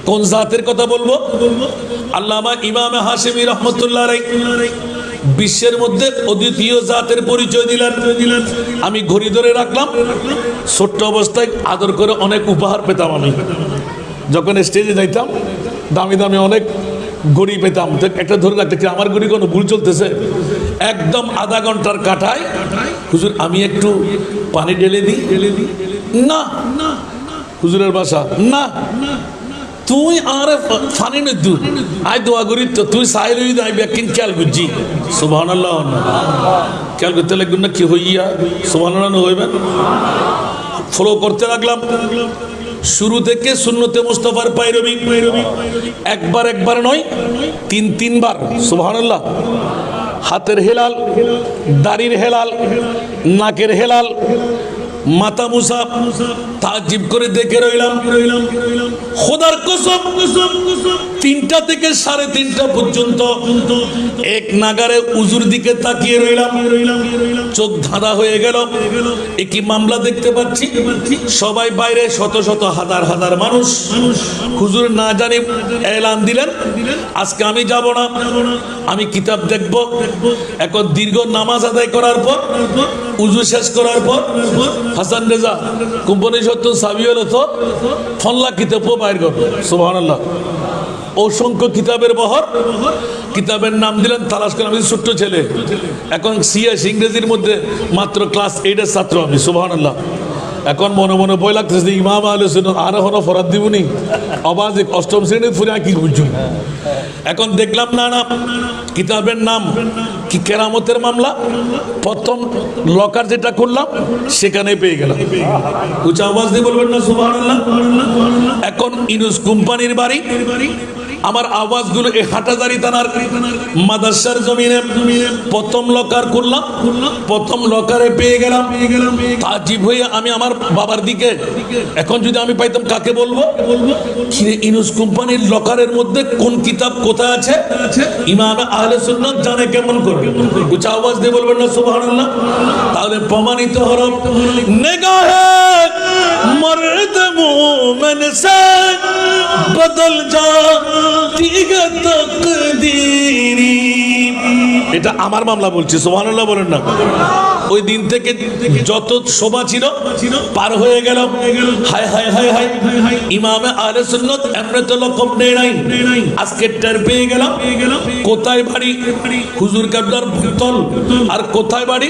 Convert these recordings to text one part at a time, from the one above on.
কোন জাতের কথা বলবো? আল্লামা ইমামে হাশেমি রহমতুল্লাহ আলাইহি বিশ্বের মধ্যে অদ্বিতীয় জাতের পরিচয় দিলেন। আমি ঘড়ি ধরে রাখলাম, ছোট্ট অবস্থায় আদর করে অনেক উপহার পেতাম। আমি যখন স্টেজে যাইতাম দামি দামি অনেক ঘড়ি পেতাম, একটা ধরে রাখতে কি আমার ঘড়ি কোনো ভুল চলতেছে, একদম আধা ঘন্টার কাটায় হুজুর আমি একটু পানি ঢেলে দিই, না হুজুরের বাসা না তুই আর ফানি নে দু আই দোয়া করি তো তুই সাইল হই আই ব্যাকিং খেয়াল করছি সুবহানাল্লাহ খেয়াল করতে লাগবে না কি হইয়া সুবহানাল্লাহ হইবে। ফলো করতে লাগলাম শুরু থেকে সুন্নতে মুস্তাফার পায়রবি, একবার নয় তিনবার সুবহানাল্লাহ। হাতের হেলাল, দাড়ির হেলাল, নাকের হেলাল, মাথা মুসা, তাজিব করে দেখে রইলাম। খোদার কসম 3টা থেকে 3:30 পর্যন্ত এক নাগারে উজুর দিকে তাকিয়ে রইলাম। চোখ ধাঁধা হয়ে গেল, একই মামলা দেখতে পাচ্ছি, সবাই বাইরে, শত শত হাজার হাজার মানুষ। হুজুর না জানি এলান দিলেন আজকে আমি যাব না, আমি কিতাব দেখব। এখন দীর্ঘ নামাজ আদায় করার পর, উজু শেষ করার পর হাসান রেজা কোম্পানি সত্য সাবিয়ল হতো ফল্লা কিতাব বাইর করবো সুবহানাল্লাহ। অসংখ্য কিতাবের বহর, কিতাবের নাম দিলেন তালাশ করে। আমি ছোট্ট ছেলে, এখন সিএস ইংরেজির মধ্যে মাত্র ক্লাস 8-এর ছাত্র আমি সুবহানাল্লাহ। এখন মনে মনে ভয় লাগতেছে ইমাম আহলে সুন্নাত আর হনো ফরাদ দিবনি আবার যে 8ম শ্রেণীর ফুরে কি বুঝছো। এখন দেখলাম না কিতাবের নাম কি কেরামতের মামলা, প্রথম লকার যেটা করলাম সেখানে পেয়ে গেলাম। উচ্চ আওয়াজ দিয়ে বলবেন না সুবহানাল্লাহ। এখন ইনুস কোম্পানির বাড়ি, আমার আওয়াজগুলো এই হাটাজারি থানার মাদ্রাসার জমিনে প্রথম লকার করলাম, প্রথম লকারে পেয়ে গেলাম। তাজিব হয়ে আমি আমার বাবার দিকে, এখন যদি আমি পাইতাম কাকে বলবো, ইনুস কোম্পানির লকারের মধ্যে কোন কিতাব কোথায় আছে ইমাম আহলে সুন্নাত জানে কেমন করবে। উচ্চ আওয়াজ দিয়ে বলবেন না সুবহানাল্লাহ। তাহলে প্রমাণিত হলো নেগাহে মর্দ মুমিন সে বদল যা তকদীরি। এটা আমার মামলা বলছি সুবহানাল্লাহ বলেন না। ওই দিন থেকে যত শোভা ছিল পার হয়ে গেল। হায় হায় হায় হায়, ইমামে আহলে সুন্নাত এমনি তো লকব নেই নাই, আজকে টের পেয়ে গেলাম কোথায় বাড়ি হুজুর কাবলার ভূতল আর কোথায় বাড়ি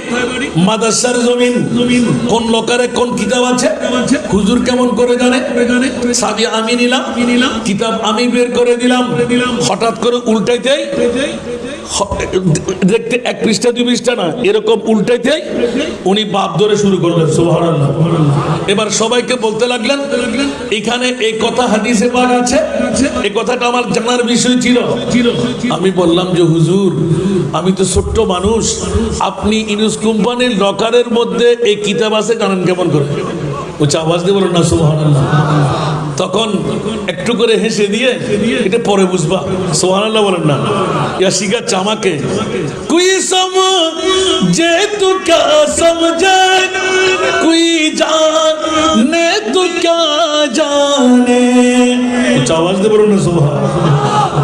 মাদ্রাসার জমিন, কোন লোকারে কোন কিতাব আছে হুজুর কেমন করে জানে। সাবি আমি নিলাম কিতাব, আমি বের করে দিলাম, হঠাৎ করে উল্টাইতেই দেখতে 1 পৃষ্ঠা 2 পৃষ্ঠা না, এরকম উল্টাইতে উনি বাপ ধরে শুরু করলেন সুবহানাল্লাহ। এবার সবাইকে বলতে লাগলেন এখানে এই কথা হাদিসে পাক আছে, এই কথাটা আমার জানার বিষয় ছিল। আমি বললাম যে হুজুর আমি তো ছোট্ট মানুষ, আপনি ইনুস কোম্পানির লকারের মধ্যে এই কিতাব আছে জানেন কেমন করে? উচ্চ আওয়াজ দিয়ে বলুন না সুবহানাল্লাহ। তখন একটু করে হেসে দিয়ে এটা পরে বুঝবা সুবহানাল্লাহ বলেন না। ইয়া শিখাচ্ছে আমাকে কুই সমঝে তু ক্যা সমঝে কুই জানে তু ক্যা জানে। উচ্চ আওয়াজ দিয়ে বলুন না সুবহানাল্লাহ।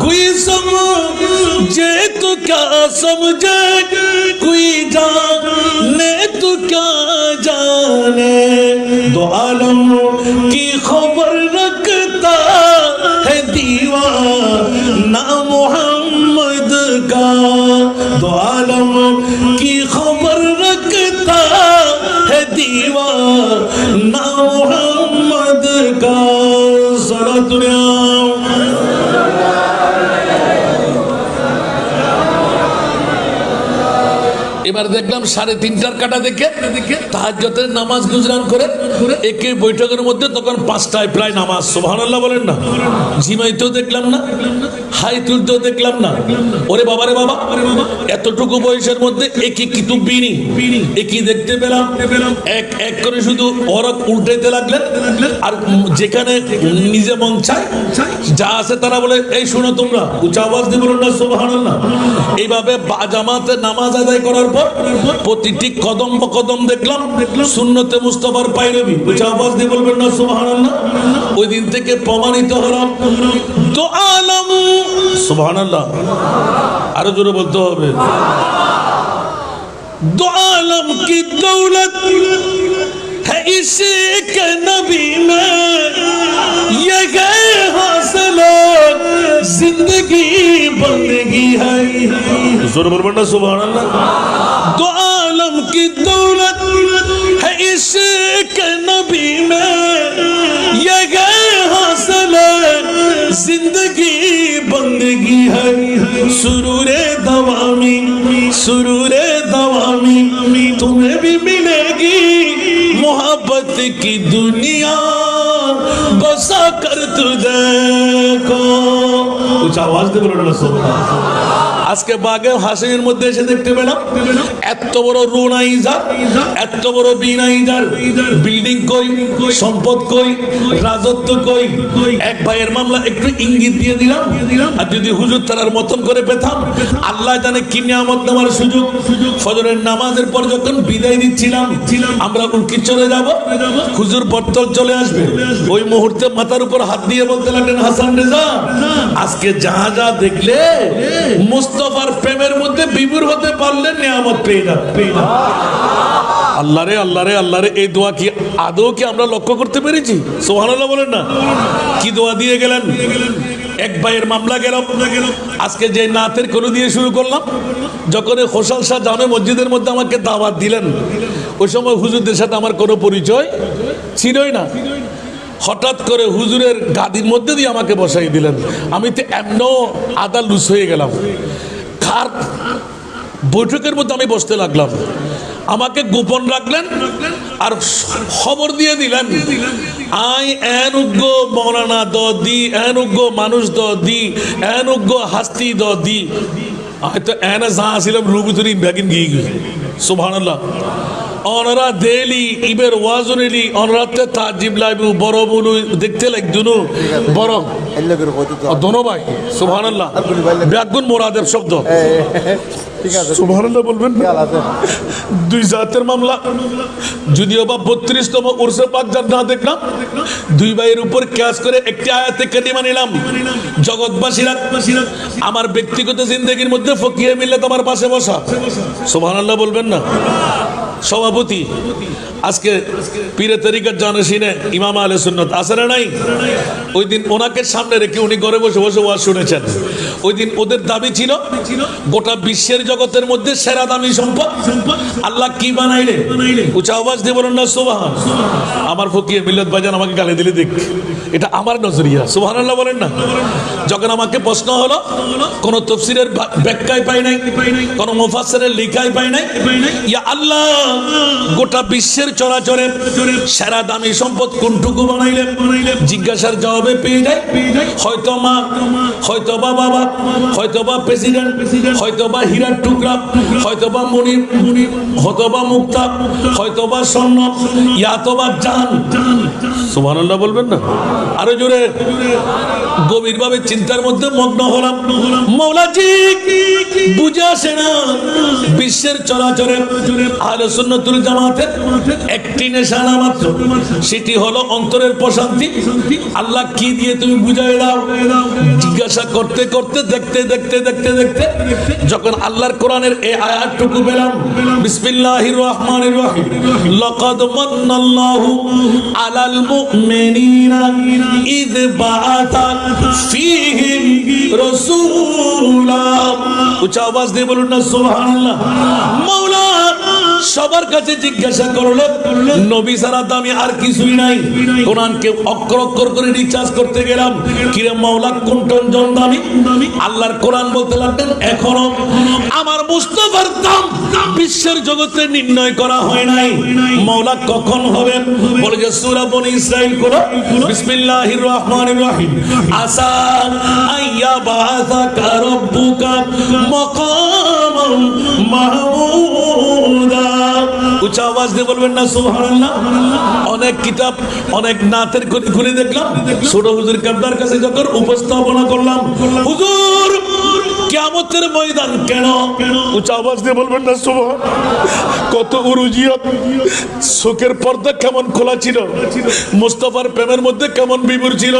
কুই সমঝে তু ক্যা সমঝে কুই জানে তু ক্যা জানে। दो आलम की खबर रखता है दीवाना मोहम्मद का। दो आलम की खबर रखता है दीवाना मोहम्मद का। सारा दुनिया এবার দেখলাম 3:30 কাটা দেখে তাহাজ্জুদের নামাজ গুজরান করে একে বৈঠকের মধ্যে তখন 5টায় প্রায় নামাজ সুবহানাল্লাহ বলেন না। ঝিমাইতেও দেখলাম না, হাই তুলতেও দেখলাম না। ওরে বাবা রে বাবা, এতটুকু বয়সের মধ্যে একই কিতুব বিনি একই দেখতে পেলাম। এক এক করে শুধু হরফ উল্টাইতে লাগলেন, আর যেখানে নিজে মন চায় যা আছে তারা বলে এই শোনো তোমরা, উচ্চ আওয়াজ দিয়ে বলুন না সুবহানাল্লাহ। এইভাবে জামাতে নামাজ আদায় করার পর পর প্রতিটি কদম কদম দেখলাম সুন্নতে মুস্তাফার পায়রবি। উচ্চ আওয়াজ দিয়ে বলবেন না সুবহানাল্লাহ। ওই দিন থেকে প্রমাণিত হলাম তো আলম সুবহানাল্লাহ, আরো জোরে বলতে হবে। दो आलम की दौलत है इश्क नबी में, ये गए हासिल जिंदगी बंदगी है। जोर बोलना सुभान अल्लाह। दो आलम की दौलत है इश्क नबी में, ये गए हासिल जिंदगी बंदगी है। सुरूरे दवामी सुरूरे दवामी तुम्हें भी मिलेगी, मोहब्बत की दुनिया बसा कर तू देखो। कुछ आवाज दे बोलो ना सुभान। আজকে বাগে হাসিমের মধ্যে এসে দেখতে পেলাম এত বড় রুনাইজার, এত বড় বিনাইজার, বিল্ডিং কই, সম্পদ কই, রাজত্ব কই। এক ভাইয়ের মামলা একটু ইঙ্গিত দিয়ে দিলাম, আর যদি হুজুর তার মতন করে পেতাম, আল্লাহ জানে কি নিয়ামত নেওয়ার সুযোগ। ফজরের নামাজের পর যখন বিদায় দিচ্ছিলাম, আমরা উল্কি চলে যাব, হুজুর বটতল চলে আসবে। ওই মুহূর্তে মাথার উপর হাত দিয়ে বলতে লাগলেন, হাসান রেজা আজকে যা যা দেখলে মুস্তাফার প্রেমের মধ্যে বিভোর হতে পারলে নিয়ামত পেয়ে যাবে। আল্লাহ রে আল্লাহ রে আল্লাহ রে, এই দোয়া কি আদৌ কি আমরা লক্ষ্য করতে পেরেছি? সুবহানাল্লাহ বলেন না। কি দোয়া দিয়ে গেলেন? এক ভাইয়ের মামলা গেল। আজকে যে নাতের কোন দিয়ে শুরু করলাম, যখন খোসাল শাহ জামে মসজিদের মধ্যে আমাকে দাওয়াত দিলেন, ওই সময় হুজুরদের সাথে আমার কোনো পরিচয় ছিলই না। হঠাৎ করে হুজুরের গাদির মধ্যে দিয়ে আমাকে বসাই দিলেন। আমি তো এমন আদা লুস হয়ে গেলাম। কার বৈঠকের মধ্যে আমি বসতে লাগলাম, আমাকে গোপন রাখলেন আর খবর দিয়ে দিলেন, আই এনুগ্য মৌলানা দ দি, এনুগ্য মানুষ দ দি, এনুগ্য হাস্তি দ দি। হয়তো এনে যা আসিলাম রুবুতরি ব্যাগিন গিয়ে গিয়ে সুবহানাল্লাহ। অনরা দেলি ইবের ওয়াজনেলি অনরাতে তাজিব লাইবু বড় বলু দেখতে লাগ দুনো বড় দোনো ভাই সুবহানাল্লাহ। ব্যাগুন মোরাদের শব্দ ঠিক আছে সুবহানাল্লাহ বলবেন। দুই জাতের মামলা, যদিও বা 32তম উরসে পাক যার না দেখলাম, দুই ভাইয়ের উপর কেস করে একটি আয়াতে কারিমা নিলাম। জগৎবাসীরা আমার ব্যক্তিগত জিন্দেগির মধ্যে ফকিয়ে মিললে তোমার পাশে বসা সুবহানাল্লাহ বলবেন না। সভাপতি আজকে পীরে তরিকার জানশিনে ইমাম আহলে সুন্নাত আছে না নাই? ওই দিন ওনাকে সামনে রেখে উনি ঘরে বসে বসে ওয়াজ শুনেছেন। ওই দিন ওদের দাবি ছিল গোটা বিশ্বের জগতের মধ্যে সেরা দামি সম্পদ আল্লাহ কি বানাইলে? উঁচা আওয়াজ দিয়ে বলুন না সুবহান। আমার ফকিয়ে মিল্লাত ভাইজান আমাকে গালি দিলে দেখ, এটা আমার নজরিয়া সুবহানাল্লাহ বলেন না। যখন আমাকে প্রশ্ন হলো, কোন তাফসীরের ব্যাখ্যায় পাই নাই, কোন মুফাসসিরের লেখায় পাই নাই, ইয়া আল্লাহ গোটা বিশ্বের চরাচরে সেরা দামি সম্পদ কোনটুকু বানাইলে? জিজ্ঞাসার জবাবে পেয়ে যায় হয়তো মা, হয়তো বা বাবা, হয়তো বা প্রেসিডেন্ট, হয়তো বা হীরার টুকরা, হয়তো বা মণি, হয়তো বা মুক্তা, হয়তো বা স্বর্ণ, ইয়াতো বা জান। সুবহানাল্লাহ বলবেন না আরো জোরে। গভীরভাবে চিন্তার মধ্যে মগ্ন হলাম, মৌলাজি বুঝে আসে না বিশ্বের চরাচরে আহলে সুন্নাতুল জামাতের একটি নিশানা মাত্র, সেটি হলো অন্তরের প্রশান্তি। আল্লাহ কি দিয়ে তুমি বুঝাই দাও? জিজ্ঞাসা করতে করতে দেখতে দেখতে দেখতে দেখতে যখন আল্লাহর কোরআনের এই আয়াতটুকু পেলাম, বিসমিল্লাহির রহমানির রহিম, লাকাদ মান্নাল্লাহু আলাল মুমিনিনা ইয বাআতা ফীহিম রাসূলা। উচ্চ আওয়াজ দিয়ে বলুন না সুবহানাল্লাহ। মাওলা সবার কাছে জিজ্ঞাসা করলো, নবী ছাড়া দামি আর কিছুই নাই। কোরআনকে অক্ষর অক্ষর করে রিচার্জ করতে গেলাম, কিরে মাওলা কোনটার জন দামি? আল্লাহর কোরআন বলতে লাগলেন, এখনো আমার মুস্তাফার দাম বিশ্বের জগতে নির্ণয় করা হয় নাই। মাওলা কখন হবে? বলে যে সূরা বনী ইসরাইল করো, বিসমিল্লাহির রহমানির রহিম, আসা আইয়া বাসাকা রাব্বুকা মাকামান মাহমুদা। উচ্চ আওয়াজ দিয়ে বলবেন না সুবহানাল্লাহ। অনেক কিতাব, অনেক নাতের খুলে দেখলাম, ছোট হুজুর কাবলার কাছে যখন উপস্থাপনা করলাম, হুজুর কিয়ামতের ময়দান কেন? উচ্চ আওয়াজ দিয়ে বলবেন না সুবহান। কত উরুজিয়ত, চোখের পর্দা কেমন খোলা ছিল, মুস্তাফার প্রেমের মধ্যে কেমন বিবর ছিল।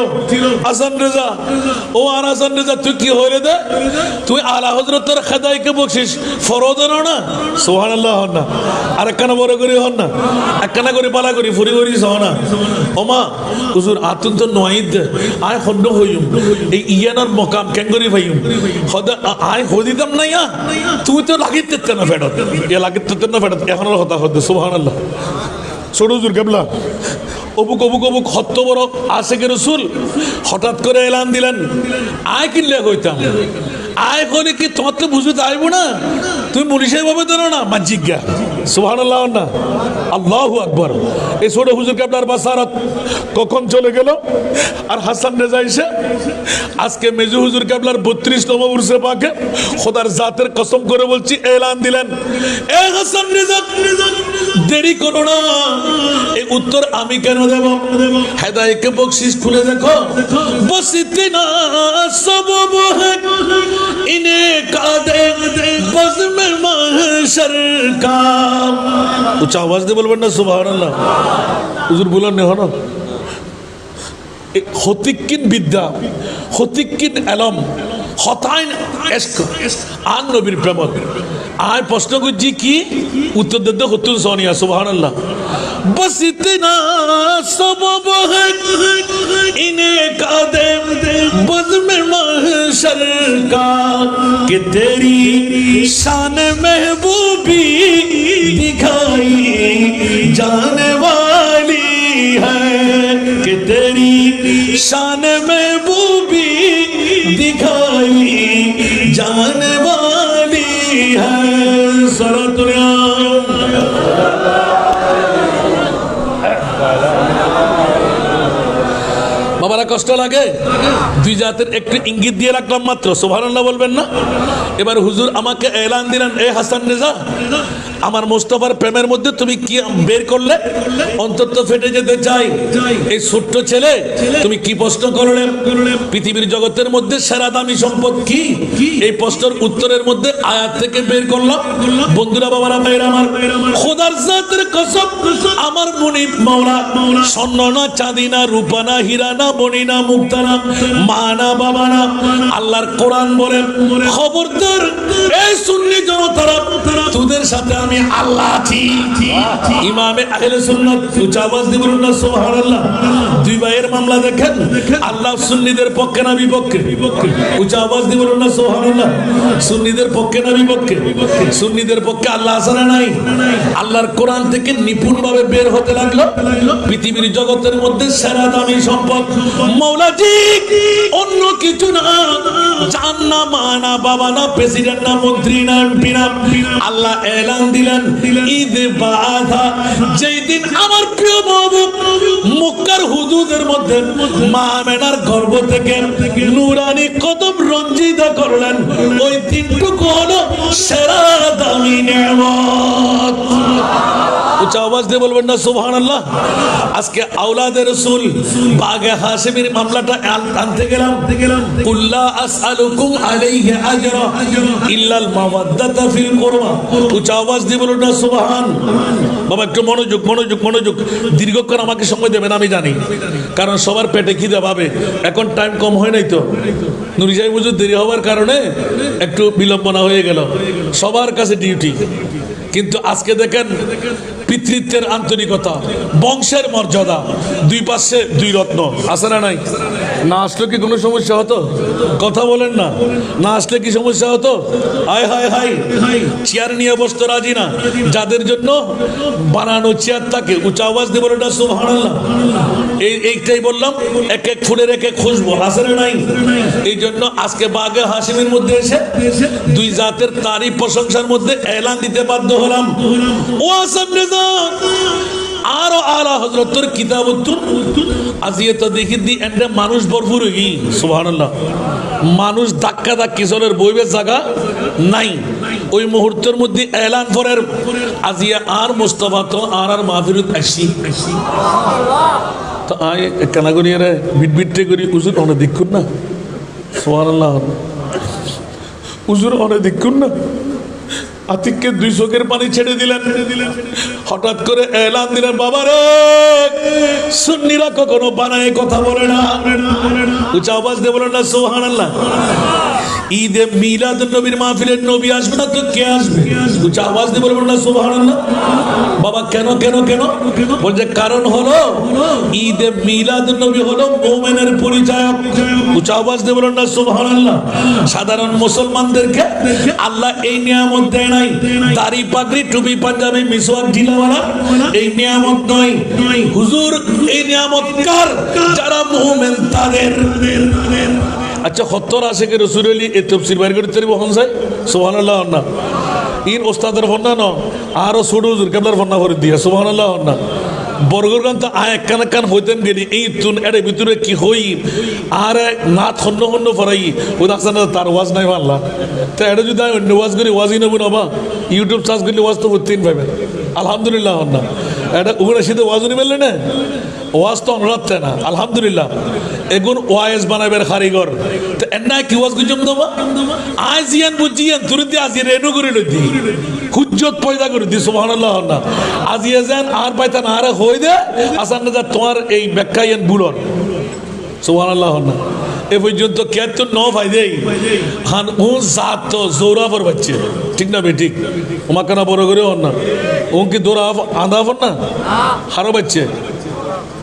হাসান রেজা, ও আর হাসান রেজা, তুই কি হয়ে দে? তুই আলা হযরতের খেদাইকে বকশিস ফরজ না? সুবহানাল্লাহ হন না, আর একখানা বড় করে হন না, একখানা করে পালা করি ফুরি করি সহ না। ওমা হুজুর আতুন তো নয়দ আয় খন্ড হইম এই ইয়ানার মকাম ক্যাঙ্গরি ভাইম হদা আয় হদিতাম না ইয়া, তুই তো লাগিতে না ফেরত, এ লাগিতে না ফেরত এখন হতা হদ। সুবহানাল্লাহ। ছোট হুজুর কেবলা অবুক অবুক অবুক হত্য বড় আশেকে রসুল হঠাৎ করে এলান দিলেন, আয় কিনলে কইতাম। আয় কলে কি তোমার তো বুঝতে আইব না, তুমি মুনিশের ভাবে ধরো না মাজিজ্ঞা। সুবহানাল্লাহ না, আল্লাহু আকবার। এই ছোট হুজুর কেবলার বাসারত কখন চলে গেল। আর হাসান রেজা এসে আজকে মেজু হুজুর কেবলার 32তম উরসে পাকে খোদার জাতের কসম করে বলছি এলান দিলেন, এ হাসান রেজা দেরি করো না, এই উত্তর আমি কেন দেব? হেদায়েতকে বকশিশ খুলে দেখো। বসিতে না সবব है इन्हें कादे बज़्म महशर का। উচ্চ আওয়াজ দিয়ে বলবেন না সুবহানাল্লাহ। হুজুর বলেন না হলো হতিকিন বিদ্যা, হতিকিন এলম, হতাইন এশক আন নবীর প্রেম। আর প্রশ্ন করছি কি উত্তর দিতে হতুন সোনিয়া। সুবহানাল্লাহ। बस इतना सबब है इन्हें कादम बज़्म महशर का कि तेरी शान महबूबी दिखाई जाने वाली है, कि तेरी शान महबूबी दिखाई जाने वाली है। सरातुनिया বাবারা কষ্ট লাগে, দুই জাতের একটু ইঙ্গিত দিয়ে রাখলাম মাত্র। সুবহানাল্লাহ বলবেন না। এবার হুজুর আমাকে এলান দিলেন, এ হাসান রেজা আমার মোস্তফার প্রেমের মধ্যে তুমি কি বের করলে? অন্তত ফেটে যেতে চাই। এই ছোট্ট ছেলে তুমি কি প্রশ্ন করলে? পৃথিবীর জগতের মধ্যে সেরা দামি সম্পদ কি? এই প্রশ্নের উত্তরের মধ্যে আয়াত থেকে বের করলাম। বন্ধুরা বাবারা ভাইরা আমার, খোদার জাতের কসম আমার মুনিব মাওলা স্বর্ণ না চাঁদি না রূপা না হীরা না মণি না মুক্তা না মা না বাবা না, আল্লাহর কোরআন বলেন খবরদার এই সুন্নি জনতারা তোদের সাথে আমি আল্লাহ আছি। ইমামে আহলে সুন্নাত উচ্চ আওয়াজ দিয়ে বলুন না সুবহানাল্লাহ। দুই ভাইয়ের মামলা দেখেন, আল্লাহ সুন্নিদের পক্ষে না বিপক্ষে? উচ্চ আওয়াজ দিয়ে বলুন না সুবহানাল্লাহ। সুন্নিদের পক্ষে না বিপক্ষে? সুন্নিদের পক্ষে আল্লাহ আছে না নাই? আল্লাহর কোরআন থেকে নিপুণভাবে বের হতে লাগলো পৃথিবীর জগতের মধ্যে সেরা দামি সম্পদ মৌলাজি, অন্য কিছু না, জান না মা না বাবা না প্রেসিডেন্ট না মন্ত্রী না এমপি না। আল্লাহ এলান দিলেন ঈদ বাধা, যেই দিন আমার প্রিয় মাহবুব মক্কার হুদুদের মধ্যে মা আমেনার গর্ভ থেকে নূরানি কদম রঞ্জিত করলেন, ওই দিনটুকু হলো সেরা দামি নেয়ামত। উচ্চ আওয়াজ দিয়ে বলবেন না সুবহানাল্লাহ। আজকে আওলাদে রাসূল বাগে হাশিমের মামলাটা আনতে গেলাম। কুল্লা আসআলুকুম আলাইহি আজরা ইল্লাল মাওয়াদ্দাতা ফিল কুরবা। উচ্চ আওয়াজ দিয়ে বলুন না সুবহান। বাবা একটু মনোযোগ মনোযোগ মনোযোগ। দীর্ঘক্ষণ আমাকে সময় দেবেন আমি জানি, কারণ সবার পেটে খিদে পাবে। এখন টাইম কম হয় নাই তো, নুরি সাহেব হুজুর দেরি হওয়ার কারণে একটু বিলম্বনা হয়ে গেল। সবার কাছে ডিউটি, কিন্তু আজকে দেখেন পিতৃত্বের আন্তরিকতা, বংশের মর্যাদা, দুই পাশে দুই রত্ন আছে না নাই? না আসলে কি কোনো সমস্যা হতো? কথা বলেন না, না আসলে কি সমস্যা হতো? হায় হায় হায়, চেয়ার নিয়ে বসতে রাজি না, যাদের জন্য বানানো চেয়ার থাকে। উচ্চ আওয়াজ দিয়ে বলে না সুবহানাল্লাহ। এইটাই বললাম, এক এক ফুলের এক এক খুশবু আছে না নাই? এই জন্য আজকে বাগে হাশিমের মধ্যে এসে দুই জাতের তারিফ প্রশংসার মধ্যে এলান দিতে বাধ্য হলাম। ও আসাম রেজা আরো আলা হযরতের কিতাবতুন আজিয়াত দেখি দি এন্ড মানুষ ভরপুর হই গই। সুবহানাল্লাহ। মানুষ ধাক্কা ধাক্কি চলের বইবে জায়গা নাই। ওই মুহূর্তের মধ্যে এলান করার আজিয়া আর মুস্তাফা তো আর মাহফিলত আসি তো আয় কানাগরিয়ারে বিটবিটে করি উজুর অনেক দেখুন না। সুবহানাল্লাহ। হুজুর অনেক দেখুন না আতিককে 2 চোখের পানি ছেড়ে দিলেন হঠাৎ করে এলান দিলেন বাবা রে সুন্নিরা কখনো বানায় কথা বলে না উচ্চ আওয়াজ দিয়ে বলেন না সুবহানাল্লাহ ঈদে মিলাদুন নবীর মাহফিলে নবী আসবে না তো কে আসবে উচ্চ আওয়াজ দিয়ে বলবেন না সুবহানাল্লাহ বাবা কেন কেন কেন বলছে কারণ হলো ঈদে মিলাদুন নবী হলো মুমিনের পরিচয় উচ্চ আওয়াজ দিয়ে বলেন না সুবহানাল্লাহ সাধারণ মুসলমানদেরকে আল্লাহ এই নিয়ামত দেয় নাই দাড়ি পাগড়ি টুপি পাঞ্জাবি মিসওয়াক ঢিলাওয়ালা এই নিয়ামত নয় হুজুর এই নিয়ামত কার যারা মুমিন তাদের আচ্ছা 70 আশিকে রসুল আলী এই তফসির বাইর করে তরি বহন যায় সুবহানাল্লাহ না ইন ওস্তাদের ফন্না ন আরো ছোট হুজুর কেবলার ফন্না করে দিয়া সুবহানাল্লাহ না বর্গর গান তো আয় কান কান হইতেন গেলি এই তুন এর ভিতরে কি হই আর না খন্ন খন্ন ফরাই ওই দেখছেন তার ওয়াজ নাই মানলা তো এটা যদি অন্য ওয়াজ করি ওয়াজই নেব না ইউটিউব সার্চ করলে ওয়াজ তো করতেই পাবেন আলহামদুলিল্লাহ না এটা ওগুলো শীতে ওয়াজ উনি বললেন না ওয়াজ তো অনুরাধ না আলহামদুলিল্লাহ এগুন ওয়াইজ বানাবের কারিগর তো এন্না কি ওয়াজ গুজম দেবা আজিয়ান বুঝিয়ান তুরন্তি আজি রেনু করে লদি হুজ্জত পয়দা করে দি সুবহানাল্লাহ না আজিয়া জান আর পাইতান আর হই দে আসান না তোমার এই ব্যাখ্যায়ন বুলন সুবহানাল্লাহ না এ পর্যন্ত কে তো ন ফায়দে খান ও জাত তো জোরা পর বাচ্চে ঠিক না বে ঠিক ওমা কেনা বড় করে হন না ও কি দোরা আঁধা হন না হারো বাচ্চে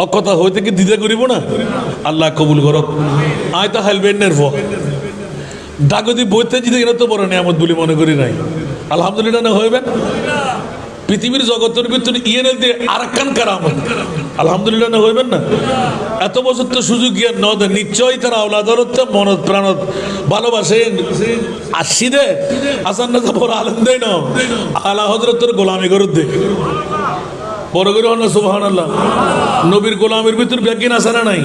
অকথা হইতে কি দিদা করিব না আল্লাহ কবুল করক আয় তো হেলমেটের ফ ডাকদি বইতে জিতে এরা তো বড় নিয়ামত বলে মনে করি নাই আলহামদুলিল্লাহ না হইবেন পৃথিবীর জগতের ভিতরে ইয়ে দিয়ে আর একখান কারামত আলহামদুলিল্লাহ না হইবেন না এত বছর তো সুযোগ জ্ঞান ন দেয় নিশ্চয়ই তারা আওলাদর মনত প্রাণত ভালোবাসে আসি দে আসান না বড় আলম দেয় না আলা হজরতের গোলামি করত দে বড় করে হন না সুবহানাল্লাহ নবীর গোলামের ভিতর ব্যাকিন আছে না নাই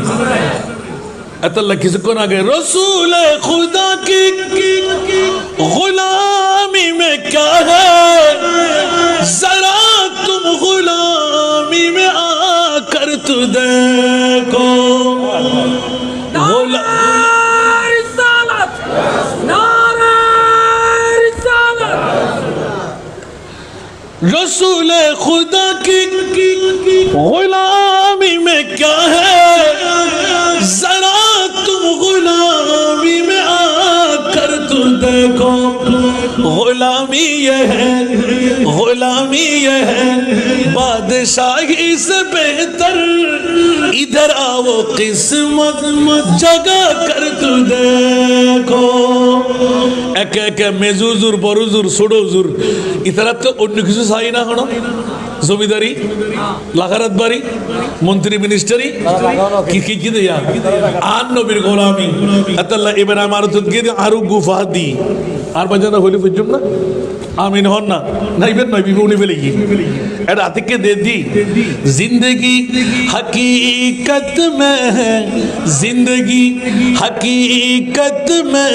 এতলা কিছুক্ষণ আগে রসুল খুদা কি গুলামি মে ক্যা হ্যায় জরা তুম গুলামি মে আকর তু দেখো रसूल खुदा की गुलामी में क्या है जरा तुम गुलामी में आकर तू देखो गुलामी ये है बादशाही से बेहतर इधर आओ किस्मत जगा कर तू देखो एक एक मेजुजुर बरुजुर सुडोजुर इतरा तो অন্য কিছু চাই না হনো জমিদারি লাগারাত বাড়ি মন্ত্রী মিনিস্টারি কি কি কি দেয়া আর নবীর গোলামি আল্লাহ এবার আমার তো গিয়ে আরো গুফা দি আর বাজানা হলি বুঝুম না আমিন হন না নাইবেন নয় বিবুনি বলে কি এটা আতিককে দে দি জিंदगी हकीकत में है जिंदगी हकीकत में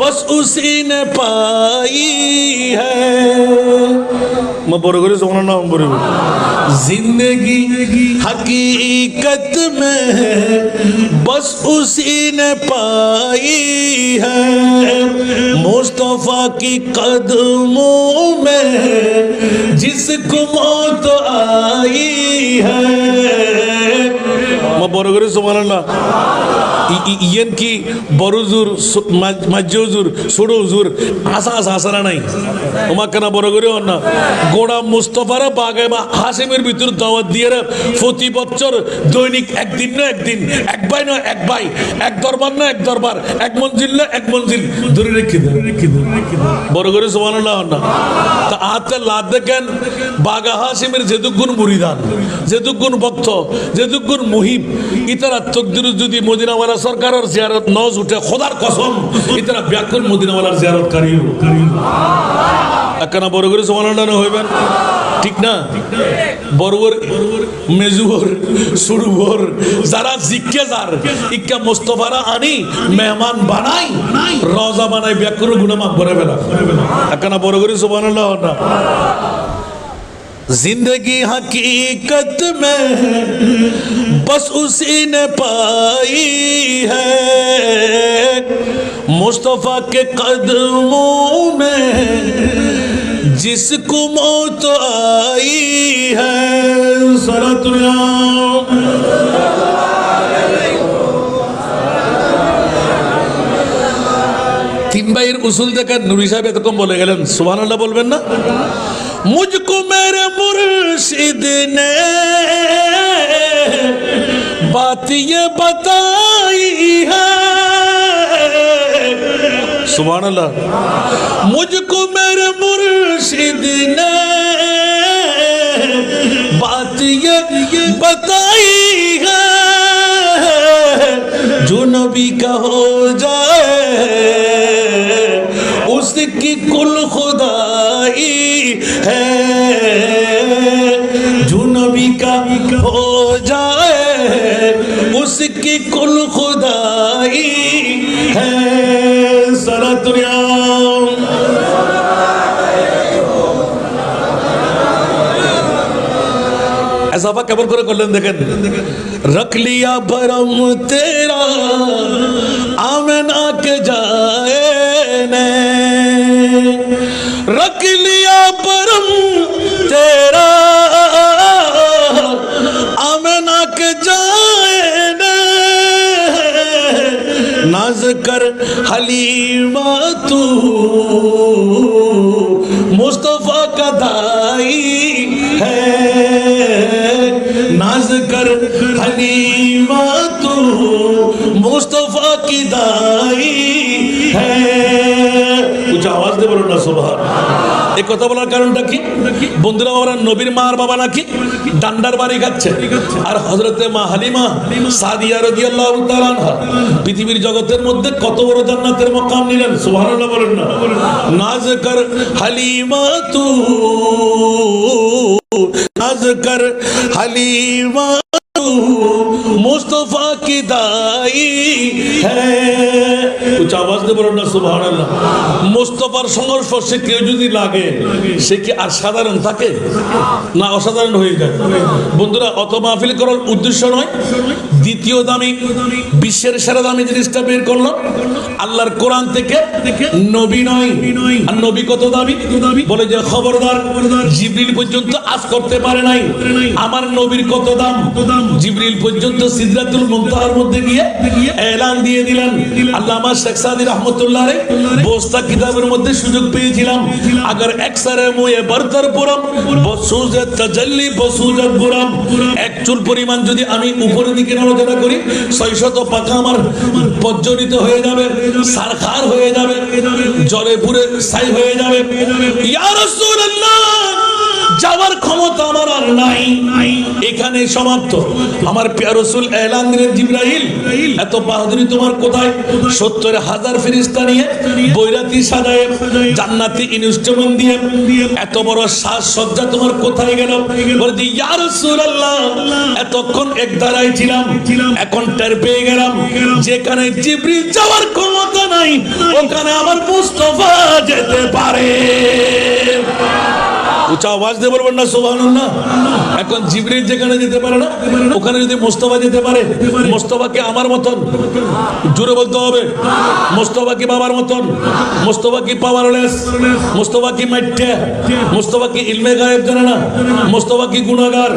बस उसी ने पाई है मैं बड़े करे सोना ना बड़े जिंदगी हकीकत में है बस उसी ने पाई है मुस्तफा की कदमों में जिसको मौत आई है मैं बड़े करे सुभानअल्लाह ইয়েন কি বড়জুর মাজজুর ছোটজুর আসা আসা আসা নাই তোমার কেনা বড় করে না গোড়া মুস্তফারা বাগাইবা হাসিমের ভিতর দাওয়াত দিয়ে প্রতি বছর দৈনিক একদিন না একদিন এক ভাই না এক ভাই এক দরবার না এক দরবার এক মঞ্জিল না এক মঞ্জিল ধরে রেখে দেন বড় করে সুবহানাল্লাহ না তা আতে লাদ দেখেন বাগা হাসিমের যেতুগুণ মুরিদান যেতুগুণ ভক্ত যেতুগুণ মুহিব ইতারা তকদির যদি মদিনাওয়ালা সরকারের জিয়ারত নজ উঠে খোদার কসম ইতারা ব্যাকুল মদিনাওয়ালার জিয়ারত করিও একখানা বড় করে সুবহানাল্লাহ হইবেন ঠিক না বড়বর মেজুবর সুরবর যারা জিজ্ঞে যার ইক্কা মুস্তফারা আনি মেহমান বানাই রওজা বানাই ব্যাকুল গুনামাফ করে ফেলা একখানা বড় করে সুবহানাল্লাহ না जिंदगी हकीकत में बस उसी ने पाई है मुस्तफा के कदमों में जिसको मौत आई है सलातुल्लाह तीन भाइয়ের উসুল দেখে নূরি সাহেব এতক্ষণ বলে গেলেন সুবহানাল্লাহ বলবেন না मुझको मेरे मुर्शिद ने बात ये बताई है सुबहानल्लाह मुझको मेरे मुर्शिद ने बात ये बताई है जो नबी का हो जाए उसकी कुल खुदाई है जो नबी का हो जाए उसकी कुल खुदाई है सलातुल्लाह ऐसा केवल करे करलेन देखें रख लिया भरम तेरा आमना के जाए ने रख लिया भरम तेरा आमना के जाए ने नाज कर हलीमा तू मुस्तफा का दाई है नाज कर हलीमा तू मुस्तफा की दाई है कुछ आवाज दे बोलो ना सुभान এই কথা বলার কারণটা কি বন্ধুরা ওরা নবীর মা আর বাবা নাকি ডান্ডার বাড়ি খাচ্ছে আর হযরতে মা হালিমা সাদিয়া রাদিয়াল্লাহু তাআলা আনহা পৃথিবীর জগতের মধ্যে কত বড় জান্নাতের মাকাম নিলেন সুবহানাল্লাহ বলেন না নাজ কর হালিমা তু नाज कर हलीमा मुस्तफा की दाई है कुछ आवाज दे बोलो ना सुभान अल्लाह मुस्तफार संस्पर्शे केउ যদি লাগে সে কি আর সাধারণ থাকে না অসাধারণ হয়ে যায় বন্ধুরা অত মাহফিল করার উদ্দেশ্য নয় দ্বিতীয় দামি বিশ্বের সেরা দামি জিনিসটা বের করলাম আল্লাহর কোরআন থেকে নবী নয় আর নবী কত দামি বলে যে খবরদার জিবরিল পর্যন্ত আজ করতে পারে নাই আমার নবীর কত দাম জিবরিল পর্যন্ত সিদরাতুল মুনতাহার মধ্যে গিয়ে এলান দিয়ে দিলেন আল্লামা শেখ সাদি রহমাতুল্লাহ আলাইহি বোস্তা কিতাবের মধ্যে সুযোগ পেয়েছিলাম अगर একসারে মুয়ে বরতর পুরম বসুজে তাজাল্লি বসুজে পুরম এক চুল পরিমাণ যদি আমি উপরের দিকে নড়াচড়া করি 600 পাকা আমার পজ্জনিত হয়ে যাবে সারখার হয়ে যাবে জলে পুরে ছাই হয়ে যাবে ইয়া রাসূলুল্লাহ যাওয়ার ক্ষমতা আমার আর নাই এখানে সমাপ্ত আমার প্রিয় রাসূল এলান দিলেন জিবরাইল এত বাহাদুরি তোমার কোথায় 70,000 ফেরেশতা নিয়ে বৈরাতি সাজায়ে জান্নাতি ইনস্ট্রুমেন্ট দিয়ে এত বড় সাজ সজ্জা তোমার কোথায় গেল বলে ইয়া রাসূলুল্লাহ এতক্ষণ এক দাঁড়াই ছিলাম এখন টের পেয়ে গেলাম যেখানে জিবরিল যাওয়ার ক্ষমতা নাই ওখানে আমার মুস্তাফা যেতে পারে উচ্চ আওয়াজ দিয়ে বলবেন না সুবহানাল্লাহ এখন জিবরিল যেখানে যেতে পারে না ওখানে যদি মুস্তাফা যেতে পারে মুস্তাফা কি আমার মতন জোরে বলতে হবে মুস্তাফা কি বাবার মতন মুস্তাফা কি পাওয়ারলেস মুস্তাফা কি মাইটে মুস্তাফা কি ইলমে গায়েব জানে না মুস্তাফা কি গুনাহগার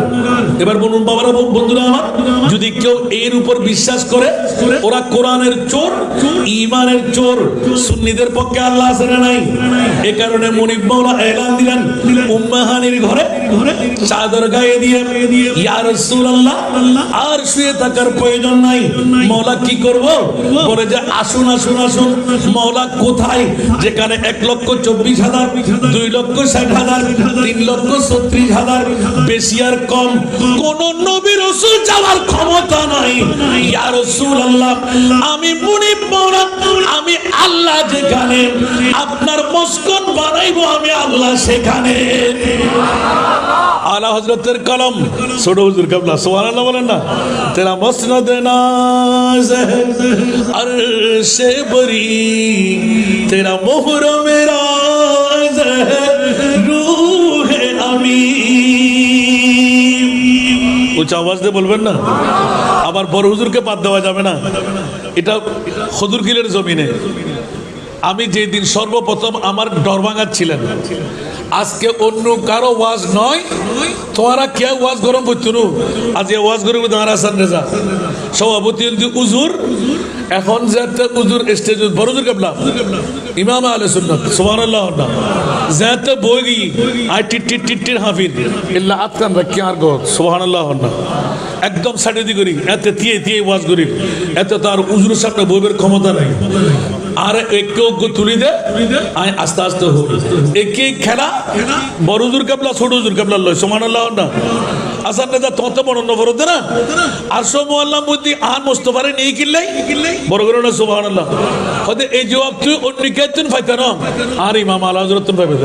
এবার বলুন বাবারা বন্ধুরা আমার যদি কেউ এর উপর বিশ্বাস করে ওরা কোরআনের চোর ঈমানের চোর সুন্নিদের পক্ষে আল্লাহ আছে না নাই এই কারণে মুনিব মাওলা এলান দিলেন উম্মাহানির ঘরে চাদর গায়ে দিয়ে ইয়া রাসূলুল্লাহ আর শুয়ে থাকার প্রয়োজন নাই মাওলা কি করব বলে যে আসুন আসুন আসুন মাওলা কোথায় যেখানে 1,24,000 2,60,000 3,36,000 বেশি আর কম কোন নবী রাসূল যাওয়ার ক্ষমতা নাই ইয়া রাসূলুল্লাহ আমি মুনিব মাওলা আমি আল্লাহ যেখানে আপনার মস্কন বানাইবো আমি আল্লাহ সেখানে आला हजरतेर कलम छोड़ो हुजूर कबला सुभान बोलें ना तेरा मसनद नाज है अर्शे बरी तेरा मोहर मेरा है रूह अमीन कुछ आवाज दे बोलबेन ना आबार बड़ हुजूर के बात देवा जाबे ना এটা খদুরকিলের জমিনে আমি যেদিন সর্বপ্রথম আমার ডরভাঙা ছিলেন আজকে অন্য কারো ওয়াজ নয় তোমরা কেউ ওয়াজ গরম করছো আজ ওয়াজ গরম তোমার আসান রেজা সভাপতি উজুর এখন যাতে উজুর স্টেজ বড় হুজুর কেবলা ইমাম আহলে সুন্নাত সুবহানাল্লাহ যাতে বই গই আই টিট হাফিজ ইল্লা আতকান রাখি আর গো সুবহানাল্লাহ একদম সাড়ে দি করি এত দিয়ে ওয়াজ করি এত তার উজুর সামনে বইবের ক্ষমতা নাই আর একে তুলি দে আয় আস্তে আস্তে হোক একে খেলা বড় হুজুর কেবলা ছোট হুজুর কেবলা লয় সুবহানাল্লাহ না আসান নেতা তোমার তো মনে নবরতে না আর সব মোয়াল্লাম বুদ্ধি আন মোস্তফারে নিয়ে কিনলেই বড় করে না সুবহানাল্লাহ হয়তো এই জবাব তুই অন্য কেতুন ফাইতে না আর ইমাম আলা হযরত তুন পাইবে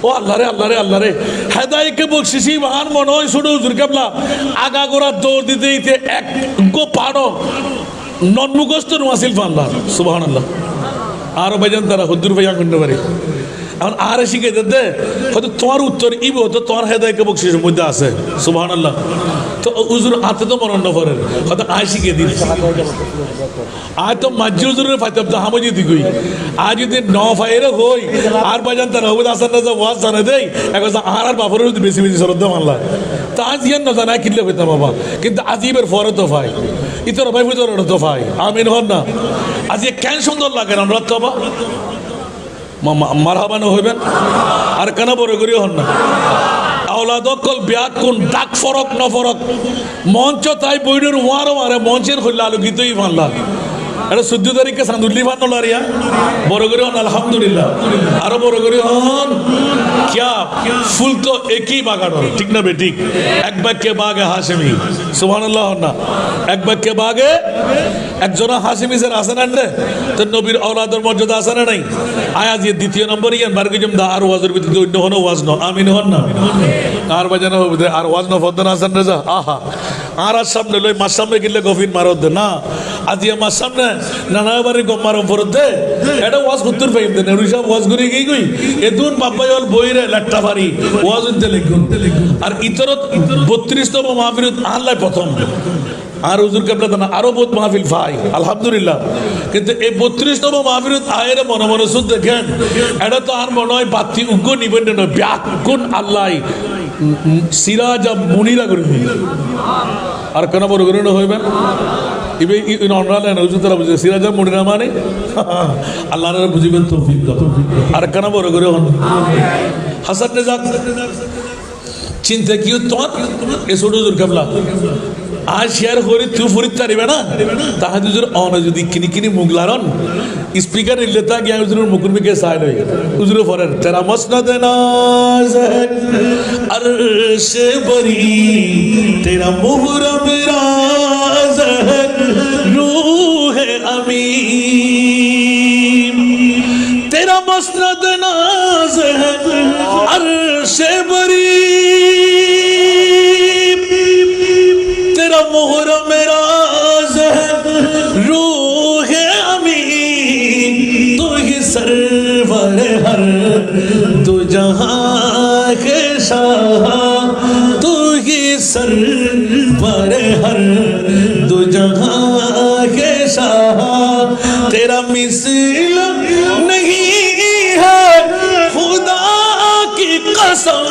ও আল্লাহ রে হেদায়েতকে বকশিসি মহান মনে হয় ছোট হুজুর কেবলা আগা গোড়া দৌড় দিতে দিতে এক গো পাড়ো নন মুখস্থ নোয়াসিল ফাল্লাহ সুবহানাল্লাহ আর ভাইজান তারা হুজুর ভাইয়া করতে পারে এখন আর শিখে দিতে হয়তো তোমার উত্তর ইব হতো তোমার হেদায়েতকে বকশিসের মধ্যে আছে সুবহানাল্লাহ তো হুজুর হাতে তো মরণ করে হয়তো আয় শিখে দিন আয় তো মাঝি হুজুরের ফাইতাম তো হামজি দিগুই আজ যদি ন ফাইরে হই আর ভাইজান তারা হুজুর আসান না ওয়াজ জানে দেই এখন আর বাপরের বেশি সরদ মানলা তা আজ ইয়ান না জানা কিনলে হইতাম বাবা কিন্তু আজিবের ফরে তো ভাই ইতর ভাই বুঝর তো ভাই আমিন হন না আজ কেন সুন্দর লাগে না রত বাবা মারহাবানো হইবেন আর কেন বড় করি হন না আওলাদকল ব্যাগ কোন ডাক ফরক ন ফরক মঞ্চ তাই বইডের ওয়ারও মারে মঞ্চের হইলে আলোকিতই মানলা এটা 14 তারিখে সান্দুল্লি বান লারিয়া বড় করে হন আলহামদুলিল্লাহ আরো বড় করে হন क्या ফুল তো একই বাগান ঠিক না বেঠিক এক বাক্যে বাগে হাশেমি সুবহানাল্লাহ না এক বাক্যে বাগে একজন হাশেমি স্যার আছে না রে তো নবীর আওলাদের মর্যাদা আছে না নাই আয়াজ এর দ্বিতীয় নম্বর ইয়ান বারগজম দা আর ওয়াজের ভিতরে অন্য হনো ওয়াজ ন আমিন হন না আর বাজানো হবে আর ওয়াজ ন ফদন হাসান রেজা আহা আর সামনে লই মাস সামনে গিলে গফিন মারদ না আজি আমার সামনে নানা বাড়ি গম্মারম ফরত দে এটা ওয়াজ উত্তর পাইম দে নেরু সাহেব ওয়াজ করে গই গই এদুন বাপ্পাইল বইরে লাট্টা ভারি ওয়াজ উনতে লিখুন আর ইতরত 32তম মাহফিলত আল্লাহ প্রথম আর হুজুর কেবলা না আরো বহুত মাহফিল ভাই আলহামদুলিল্লাহ কিন্তু এই 32তম মাহফিলত আয়ের মনে মনে শুন দেখেন এটা তো আর মনে হয় বাতি উগ্র নিবেন না ব্যাকুন আল্লাহ সিরাজা মুনিরা করে আর কেন বড় করে হইবেন ইবে অনরালে না হুজুর তারা বুঝে সিরাজা মুনিরা মানে আল্লাহর বুঝিবেন তৌফিক দাও আর কেন বড় করে হন হাসান নেজাত চিন্তা কি তোমার এ ছোট হুজুর কেবলা आज शेयर हो रही तू फुरित तारीबे ना ताहा तुझर ऑन যদি কিনি কিনি মুগলারন স্পিকার ইল্লেতা গিয়া হুজুর মুকুর বিকে সাইড হই হুজুর ফরের তেরা মসনদ নাজ আরশ বরি তেরা মুহরম রাজ रूह अमीन तेरा मसनद नाज है अर्श बरी तेरा मुहरम राज है रूह अमीन तू ही सरवर हर तू जहां के शाह तू ही सरवर हर तू जहां के शाह तेरा मिसल नहीं है खुदा की कसम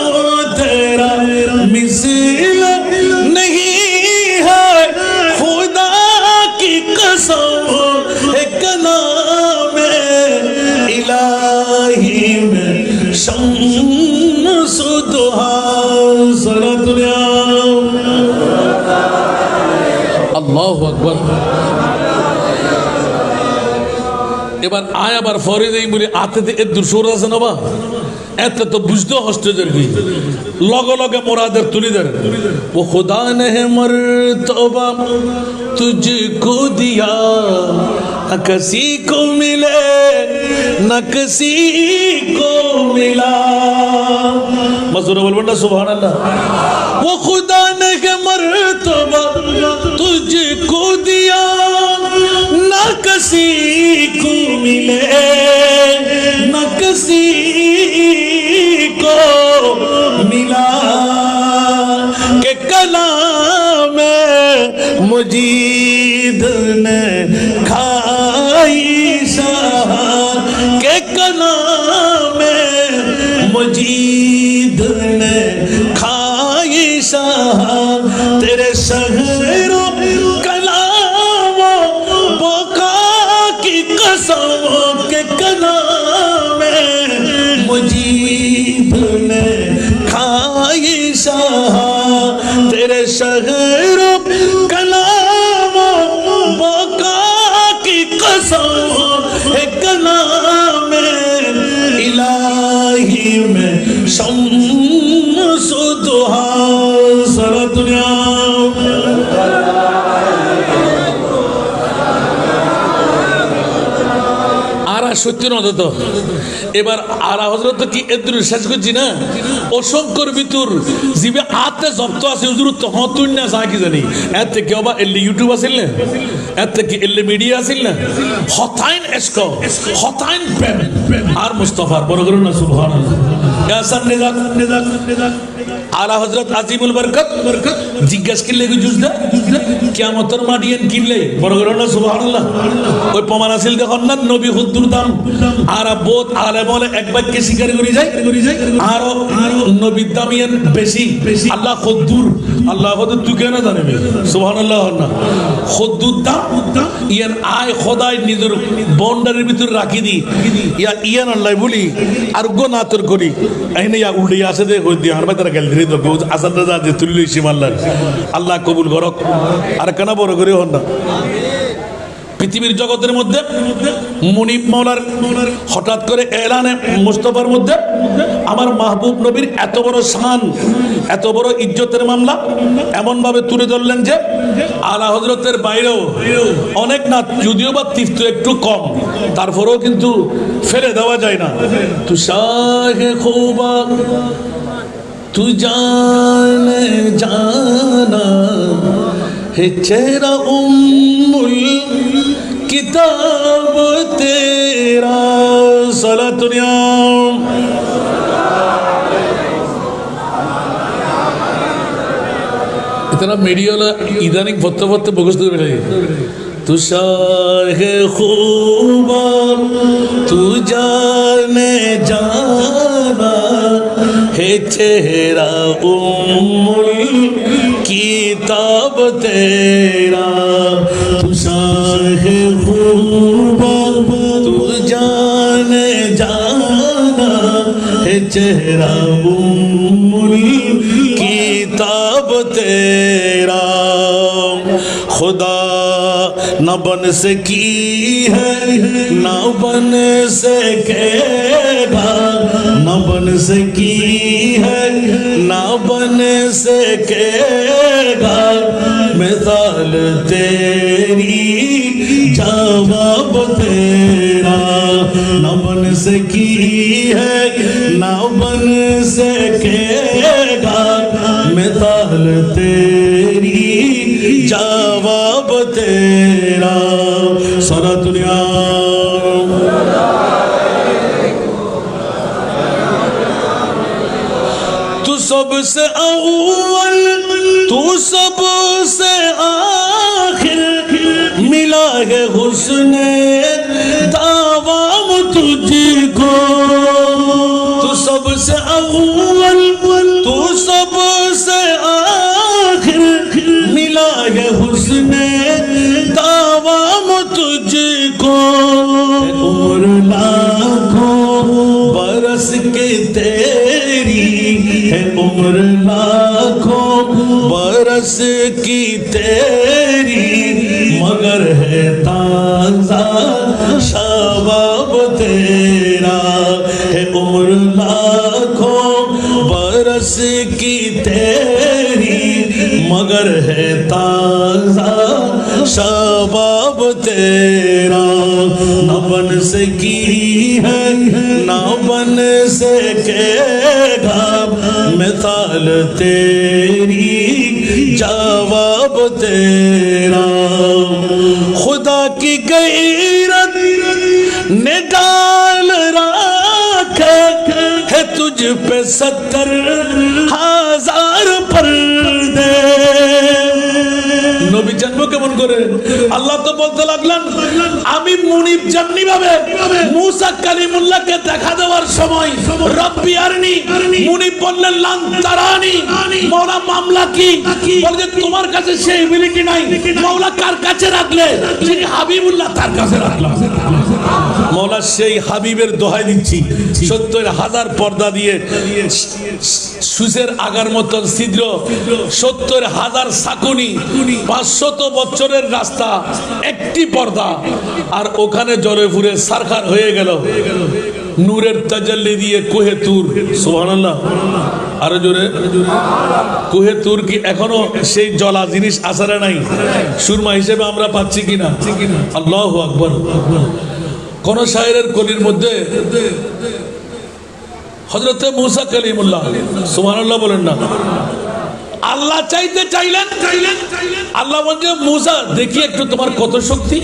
तेरा मिसल नहीं है खुदा की कसम है कलाम इलाही में शम्स दुहा सलातुल्लाह अल्लाहु আকবার এবার আয় আবার ফরে যাই বলি আতে এর দুসুর আছে না বা এত তো বুঝতে হস্তে জরগি লগে লগে মুরাদের তুলি ধরে ও খুদা নে মরতবা तुझको दिया न किसी को मिले न किसी को मिला मजूर बोल बंदा सुभान अल्लाह वो खुदा ने मरतबा तुझको दिया न किसी को मिले न किसी को मिला के कलाम मुजीब मजीद ने खाई शान के कलाम मजीद ने खाई शान तेरे शहरों के कलाम मुजीब ने खाई शाह तेरे शहर कलाम बका की कसम है कलाम इलाही में शम्स दुहा सारा दुनिया সত্য না তো এবার আরা হযরত কি এদুর শেষ করছি না অসংখ্যর ভিতর জিবে আতে জব্দ আছে হুজুর তো হতুন না যা কি জানি এত থেকে আবার এলি ইউটিউব আছিল না এত থেকে এলি মিডিয়া আছিল না হতাইন এসকো হতাইন প্রেম আর মুস্তাফার বড় করুন না সুবহানাল্লাহ ইয়াসান নিজাক আলা হযরত আজিমুল বরকত জিজ্ঞাসা করলে জুজদা কিয়ামতের মাটিয়েন কিনলে বড় করুন না সুবহানাল্লাহ ওই প্রমাণ আছিল দেখুন না নবী হুদ্দুর দাম আর বহুত আলে বলে এক বাক্যে স্বীকার করে যায় আর নবীর দামিয়ান বেশি আল্লাহ খুদ্দুর আল্লাহ খুদ্দুর তুই কেন জানবি সুবহানাল্লাহ না খুদ্দুর দাম ইয়ান আয় খোদাই নিজের বাউন্ডারির ভিতর রাখি দি ইয়ান আল্লাহ বলি আর গো না তোর করি এনে ইয়া উল্টি আসে দে কই দি আর বাইতারা গেল ধরে তো আসাদ দাদা যে তুল্লি শিমাল্লাহ আল্লাহ কবুল করক আর কেন বড় করে হন না পৃথিবীর জগতের মধ্যে মুনিব মাওলার হঠাৎ করে এলানে মুস্তাফার মধ্যে আমার মাহবুব নবীর এত বড় শান এত বড় ইজ্জতের মামলা এমন ভাবে তুলে ধরলেন যে আলা হযরতের বাইরেও অনেক না যদিও বা তীর্থ একটু কম তারপরেও কিন্তু ফেলে দেওয়া যায় না তু শাহে খুবা তু জানে জানা है चेहरा उम्मुल किताब तेरा साला दुनिया इतना मीडिया वाला इदानिक फत्ते मुखस्त बैठे तू शाहे खूबा तू जाने जाना है चेहरा उम्मुल किताब तेरा तू शाहे खूबा तू जाने जाना है चेहरा उम्मुल किताब तेरा खुदा न बन सकी है न बन सकेगा न बन सकी है न बन सकेगा मिसाल तेरी जवाब तेरा न बन सकी है न बन सकेगा मिसाल तेरी जवाब तेरा सारा दुनिया तू सबसे अव्वल तू सबसे आखिर मिला है हुस्ने दावाम तुझको तू सबसे अव्वल तू सबसे आखिर मिला है हुस्ने दावाम तुझको उम्र लाखों बरस के तेरी है उम्र लाखों बरस की तेरी मगर है ताज़ा शबाब तेरा है उम्र लाखों बरस की तेरी मगर है ताज़ा शबाब तेरा न बन सकी है न बन सकेगा मिसाल तेरी जवाब तेरा खुदा की गैरत ने डाल रखा है तुझ पे 70,000 पर्दे আমি জানবো কেমন করে? আল্লাহ তো বলতে লাগলেন, আমি মুনিব যেমনি ভাবে মুসা কালিমুল্লাহকে দেখা দেওয়ার সময় রব্বি আরনি, মুনিব বললেন লান তারানি, মাওলা মামলা কি? বলে তোমার কাছে সেই এবিলিটি নাই, মাওলা কার কাছে রাখলে? যিনি হাবিবুল্লাহ তার কাছে রাখলাম। মাওলা সেই হাবিবের দোহাই দিচ্ছি, ৭০,০০০ পর্দা দিয়ে সুসের আগার মতন ছিদ্র, ৭০,০০০ সাকুনি, ৫০০ বছরের রাস্তা, একটি পর্দা, আর ওখানে জলে ফুরে সারখার হয়ে গেল নূরের তাজাল্লি দিয়ে কোহে তুর। সুবহানাল্লাহ, আরো জোরে। কোহে তুর কি এখনো সেই জলা জিনিস আসারে নাই? সুরমা হিসেবে আমরা পাচ্ছি কিনা? আল্লাহু আকবার। কোন শায়েরের কলির মধ্যে হযরতে মুসা কালিমুল্লাহ, সুবহানাল্লাহ বলেন না, আল্লাহ চাইতে চাইলেন, আল্লাহ বলছে মুসা দেখি একটু তোমার কত শক্তি,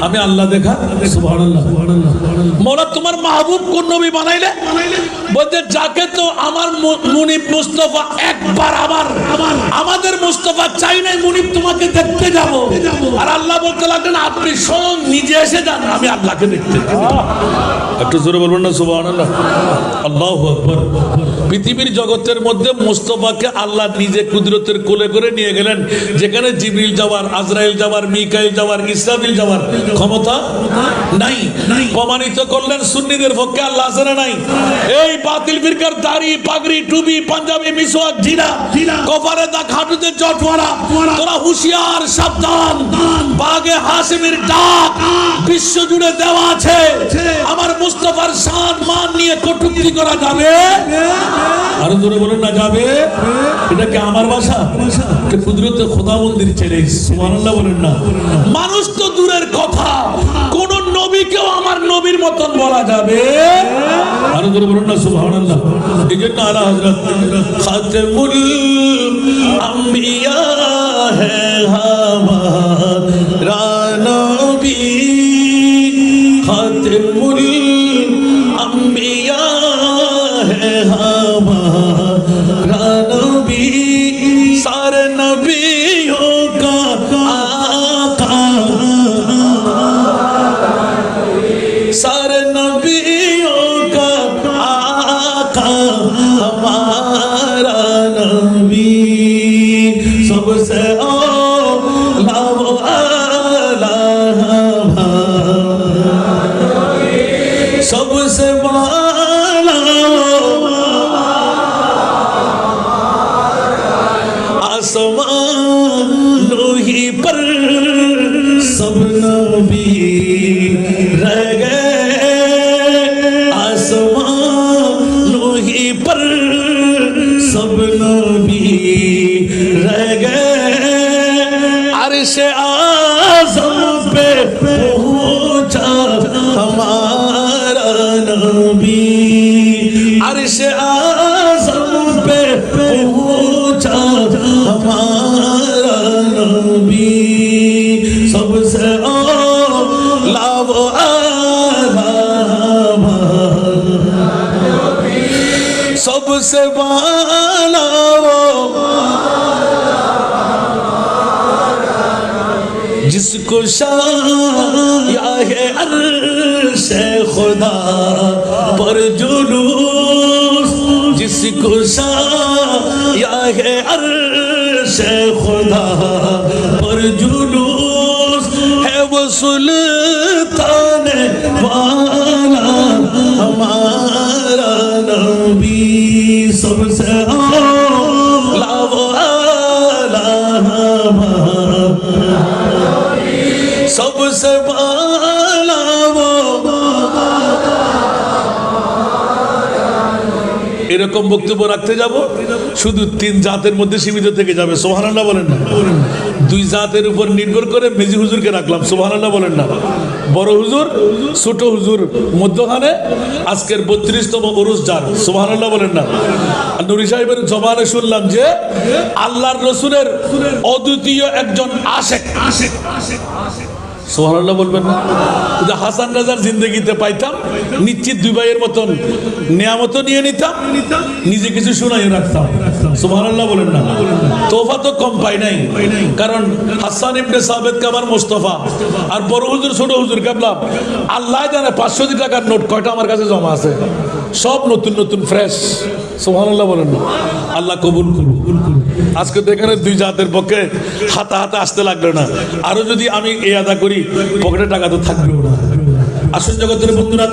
আমি আল্লাহ দেখা। সুবহানাল্লাহ। মওলা তোমার মাহবুব কোন নবী বানাইলে? বলছে যাকে তো আমার মুনিব মুস্তাফা একবার আমাদের মুস্তাফা চাই নাই মুনিব তোমাকে দেখতে যাব। আর আল্লাহ বলতে লাগলেন আপনি স্বয়ং নিজে এসে যান, আমি আল্লাহকে দেখতে। একটু জোরে বলবেন না সুবহানাল্লাহ। আল্লাহু আকবার। পৃথিবীর জগতের মধ্যে মুস্তাফাকে আল্লাহ নিজে কুদরতের কোলে করে নিয়ে গেলেন, যেখানে জিবরিল যাওয়ার, আজরাইল যাওয়ার, মিকাইল যাওয়ার, ইসরাফিল যাওয়ার ক্ষমতা নাই। প্রমাণিত করলেন সুন্নিদের পক্ষে আল্লাহ আছে না নাই? এই বাতিল ফিরকার দাড়ি, পাগড়ি, টুপি, পাঞ্জাবি, মিসওয়াক, জিনা, কপালে দাগ, হাঁটুতে জটওয়ালা, তোরা হুঁশিয়ার, সাবধান। বাগে হাসিমের ডাক বিশ্ব জুড়ে দেওয়া আছে। আমার মুস্তাফার শান মান নিয়ে কটূক্তি করা যাবে? আরো জোরে বলেন না যাবে? এটা কি আমার ভাষা? এটা কুদরতে খোদাবন্দির চ্যালেঞ্জ। সুবহানাল্লাহ বলেন না। মানুষ তো দূরের কথা, কোন নবীকেও আমার নবীর মতন বলা যাবে? আরো জোরে বলেন না সুবহানাল্লাহ। এই জন্য আলা হযরত খাতেমুল আম্বিয়া হ্যায় হামারা নবী, খাতেমুল আম্বিয়া হ্যায় হামারা নবী, सारे नबियों का आका, सारे नबियों का आका हमारा नबी, सबसे औला वो आला सबसे बाला आसमानों ही पर सब नबी रह गए, आसमानों ही पर सब नबी रह गए, अर्श आज़म पे पहुंचा हमारा नबी, अर्श आज़म पे पहुंचा हमारा नबी, सबसे औला वो आला, सबसे बाला वो, जिसको शाया है अर्श खुदा पर जुलूस, जिसको शाया है अर्श खुदा पर जुलूस, है वो सुल्तान वाला हमारा नबी, सबसे औला वो आला, सबसे बाला वो। এরকম বক্তব্য রাখতে যাব, শুধু ৩ জাতের মধ্যে সীমিত থেকে যাবে। সুবহানাল্লাহ বলেন না। ২ জাতের উপর নির্ভর করে মেজি হুজুরকে রাখলাম। সুবহানাল্লাহ বলেন না। বড় হুজুর, ছোট হুজুর, মধ্যখানে আজকের ৩২তম উরুস যার। সুবহানাল্লাহ বলেন না। নুরি সাহেবের জবানে শুনলাম যে আল্লাহর রসুলের অদ্বিতীয় একজন আশেক, সুবহানাল্লাহ বলবেন না? যদি হাসান রাজার জিন্দগিতে পাইতাম নিশ্চিত দুই ভাইয়ের মতন নিয়ামত নিয়ে নিতাম, নিজে কিছু শুনাই রাখতাম। সুবহানাল্লাহ বলেন না? তোফা তো কম পাই নাই, কারণ হাসান ইবনে সাবিত কামার মুস্তাফা আর বড় হুজুর ছোট হুজুর কেবলা আল্লাহ জানে 500 টাকার নোট কয়টা আমার কাছে জমা আছে, সব নতুন নতুন ফ্রেশ। সুবহানাল্লাহ বলেন না? আল্লাহ কবুল করুন। আজকে তো এখানে দুই জাতের পক্ষে হাতে হাতে আসতে লাগলো না, আরো যদি আমি এই আদা করি পকেটে টাকা তো থাকবেও না। আসুন জগতের বন্ধুরা,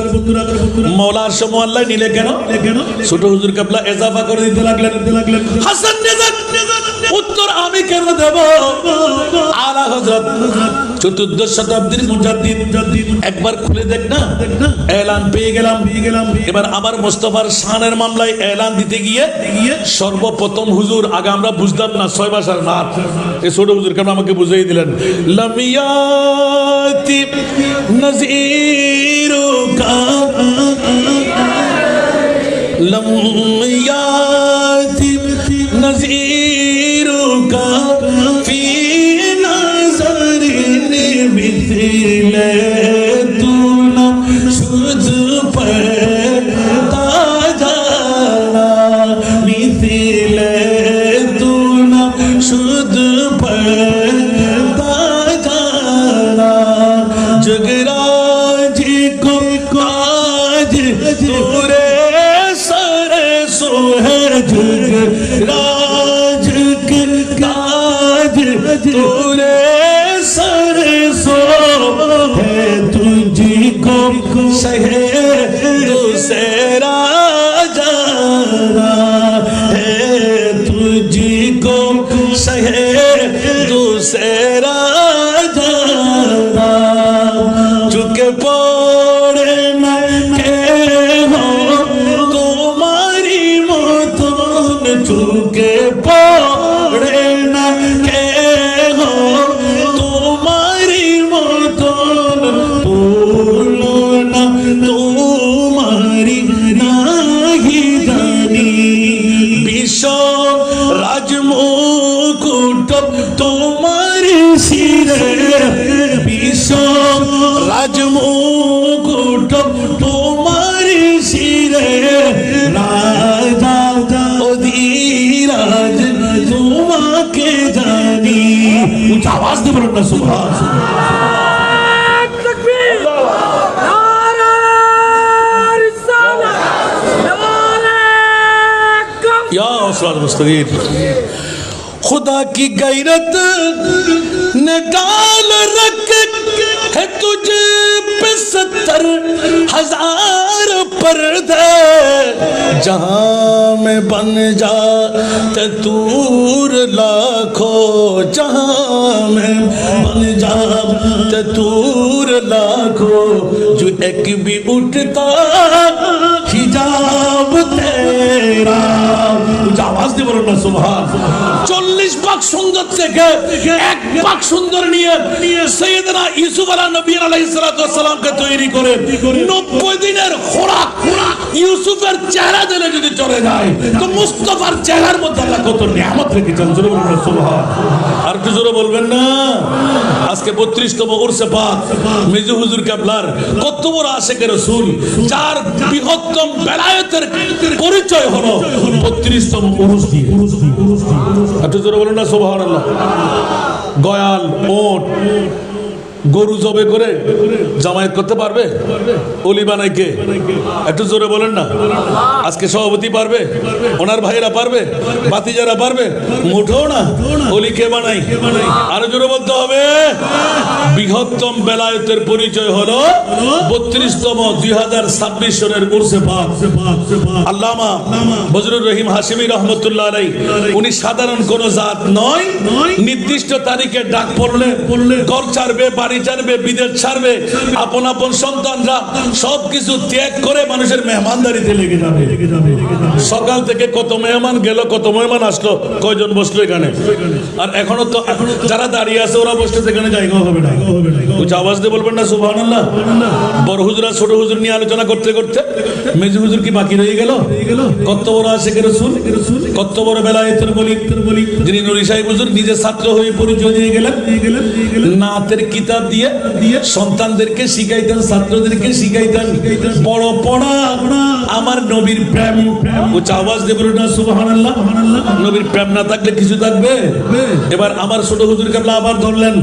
মওলার সময় আল্লাহ নিলে কেন? ছোট হুজুর কেবলা এজাফা করে দিতে লাগলেন। হাসান নেজাত উত্তর আমি কেন দেব? আলা হযরত 14 শতাব্দীর মুজাদ্দিদ একবার খুলে দেখ না, এলান পেয়ে গেলাম। এবার আমার মুস্তাফার শানের মামলায় এলান দিতে গিয়ে সর্বপ্রথম হুজুর, আগে আমরা বুঝতাম না 6 ভাষার নাত, এই ছোট হুজুর কেন আমাকে বুঝিয়ে দিলেন। লামিয়াতি নজিরুকা লামিয়াতি নজিরুকা ফি নজরিন মিথলে তু না শুধ পয়দা জানা মিথলে তু না শুধ পয়দা জানা जगराज को काज तूरे सर सो है, जगराज के काज तूरे सर सो है, तुझको सहे दूसरा जाना है, तुझको सहे दूसरा जाना। चुके पड़े ना के हो तुम्हारी मतन, चुके पड़े ना के हो तुम्हारी मतन, बोलो ना तुम्हारी नहीं जानी विश्व राजमुकुट तुम्हारी सिरे, विश्व राजमुकुट तुम्हारी सिरे, राजा অধিরাজ তোমাকে জানি। উচ্চ আওয়াজ দিয়ে বলুন না সুবহান। তাকবীর, নারা রিসালাত, ইয়া আসলাত মুস্তাগীর। खुदा की गैरत ने डाल रख है तुझे पे 70,000 पर्दे, जहां में बन जा तूर लाखों, जहां में बन जा तूर लाखों, जो एक भी उठता हिजाब तेरा। आवाज দিয়ে বলুন না সুবহান। 40 ভাগ সুন্দর থেকে 1 ভাগ সুন্দর নিয়ে সাইয়েদনা ইউসুফ আলাইহিস সালামকে তৈরি করে 90 দিনের খোরাক ইউসুফের চেহারা দিলে যদি চলে যায়, তো মুস্তাফার চেহারার মধ্যে আল্লাহ কত নিয়ামত রেখেছেন। জোরে বলুন না সুবহান। আর কি জোরে বলবেন না? আজকে 32তম উরসে পাক মেজু হুজুর কেবলার কত বড় আশিক রাসূল, যার বৃহত্তম বেলায়েতের পরিচয় হলো 32তম উরুস দিয়ে। একটু জোরে বলুন না সুবহানাল্লাহ। গয়াল, ওট, গরু জবে করে জামায়াত করতে পারবে? অলি বানাই কে? একটু জোরে বলেন না। আজকে সভাপতি পারবে? ওনার ভাইরা পারবে? বাতিজারা পারবে? মুঠো না। অলি কে বানাই? আরো জোরে বলতে হবে। বৃহত্তম বেলায়েতের পরিচয় হলো 32তম 2026 সনের উরসে পাক। আল্লামা বজরুর রহিম হাশিমি রহমতুল্লাহ আলাইহি, উনি সাধারণ কোন জাত নয়, নির্দিষ্ট তারিখে ডাক পড়লে ঘর ছাড়বে, বাড়ি ছাড়বে, বিদেশ ছাড়বে, আপন আপন সন্তানরা সবকিছু ত্যাগ করে মানুষের মেহমানদারিতে লেগে যাবে। সকাল থেকে কত মেহমান গেল, কত মেহমান আসলো, কয়জন বসলো এখানে। আর এখনো তো যারা দাঁড়িয়ে আছে ওরা বসলে সেখানে জায়গা হবে না। উচ্চ আওয়াজ দিয়ে বলবেন না সুবহানাল্লাহ। বড় হুজুরা ছোট হুজুর নিয়ে আলোচনা করতে করতে মেজু হুজুর কি বাকি রয়ে গেল? কত বড় আশিক রাসূল, কত বড় বেলায়েতের বলি, যিনি নুরি সাহেব হুজুর নিজে ছাত্র হয়ে পরিচয় দিয়ে গেলেন। নাতের কিতাব দিয়ে সন্তানদেরকে শিখাইতেন, ছাত্রদেরকে শিখাইতেন বড় পড়া আমার নবীর প্রেম। উচ্চ আওয়াজ দিয়ে বলুন না সুবহানাল্লাহ। নবীর প্রেম না থাকলে কিছু থাকবে? এবার আমার ছোট হুজুর কেবলা আবার ধরলেন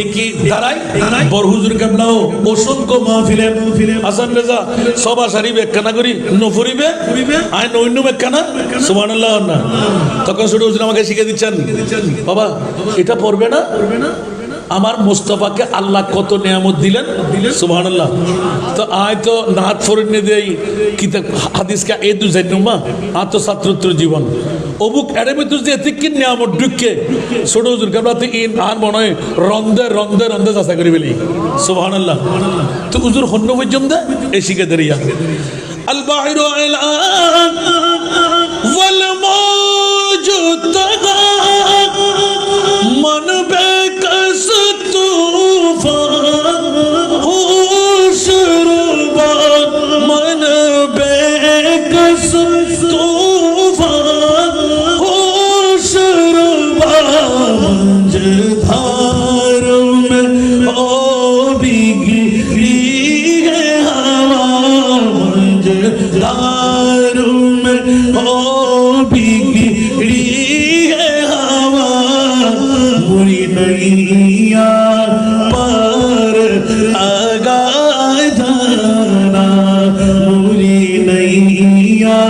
একই দাঁড়াই বড় হুজুর কেবলাও অসংখ্য মাহফিলে হাসান রেজা সবা সারিবে একখানা করি নফরিবে আয় নৈন্য একখানা সুবহানাল্লাহ না। তখন ছোট হুজুর আমাকে শিখে দিচ্ছেন, বাবা এটা পড়বে না, আমার মুস্তাফাকে আল্লাহ কত নিয়ামত দিলেন সুবহানাল্লাহ। তো আয় তো নাহাত ফরিনে দেই কিতাব হাদিসকে এ দু জানুমা আত্মছাত্রত্র জীবন অবুক এর ভিতর যে এত কি নিয়ামত ঢুকে ছোট হুজুর কেবলাতে ইন আর মনে হয় রন্দে রন্দে রন্দে চাষা করি বলি সুবহানাল্লাহ। তো হুজুর হন্য পর্যন্ত এ শিখে দেরিয়া আল বাহিরু আলান ওয়াল মাউজু তাগা मन बेकस तूफान होशरुबा मन बेकस तूफान होशरुबा मंझधार में ओ बिगड़ी है हवा मंझधार में ओ बिगड़ी नैया पार आगा जाना मुरी नैया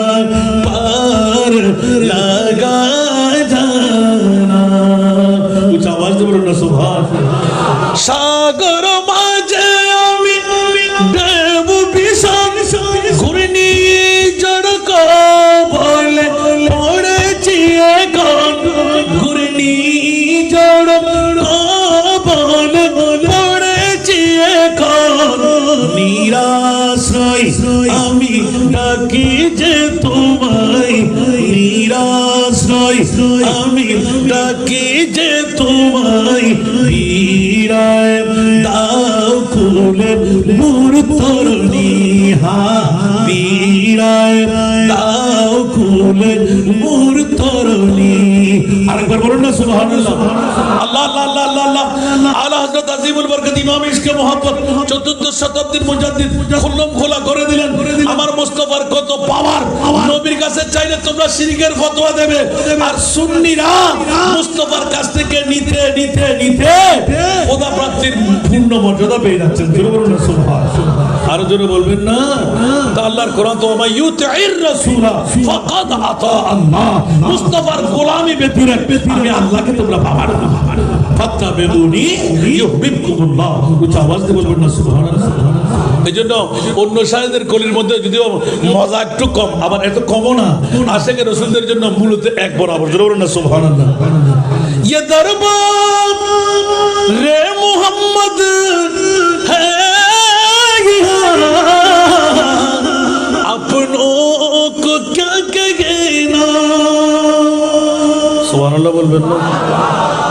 पार लगा जाना। कुछ आवाज तो बोलो ना सुभान। सागर माझे आमी देव बिशान घुरनी जड़का बोले पड़े चिए गान घुरनी নিরাশ্রয় আমি ডাকি যে তোমায় নিরাশ্রয় আমি ডাকি যে তোমায় হীরায় দাও খুলে মোর তরুণী হা হীরায় দাও খুলে মোর তরুণী। আরেকবার বলুন না সুবহানাল্লাহ। আল্লাহ আল্লাহ আল্লাহ আল্লাহ আলা হযরত আজিমুল বরকত ইমাম ইশকে মোহাব্বত 14 শতাব্দীর মুজাদ্দিদ খুল্লম খোলা করে দিলেন। আমার মুস্তাফার কত পাওয়ার, নবীর কাছে চাইলে তোমরা শিরকের ফতোয়া দেবে আর সুন্নিরা মুস্তাফার কাছ থেকে নিতে নিতে নিতে খোদা প্রাপ্তির পূর্ণ মর্যাদা পেয়ে যাচ্ছেন। জোরে বলুন না সুবহানাল্লাহ। আর জোরে বলবেন না। তা আল্লাহর কোরআন তো ওয়া ইউতির রাসূলা ফাকাদ আতা আল্লাহ। মুস্তাফার গোলামি ব্যতীত আমি আল্লাহকে তোমরা পাবা না। ফাত্তাবিউনি ইউহিব্বুকুমুল্লাহ। উচ্চ আওয়াজ দিয়ে বলবেন না সুবহানাল্লাহ। এইজন্য অন্য শায়েখদের কলির মধ্যে যদিও মজা একটু কম, আবার এত কমও না। আশিকে রাসূলদের জন্য মূলত এক বরাবর। জোরে বলুন না সুবহানাল্লাহ। ये दरबार रे मोहम्मद है अपनों को क्या कहना। সুবহানাল্লাহ বলবেন না,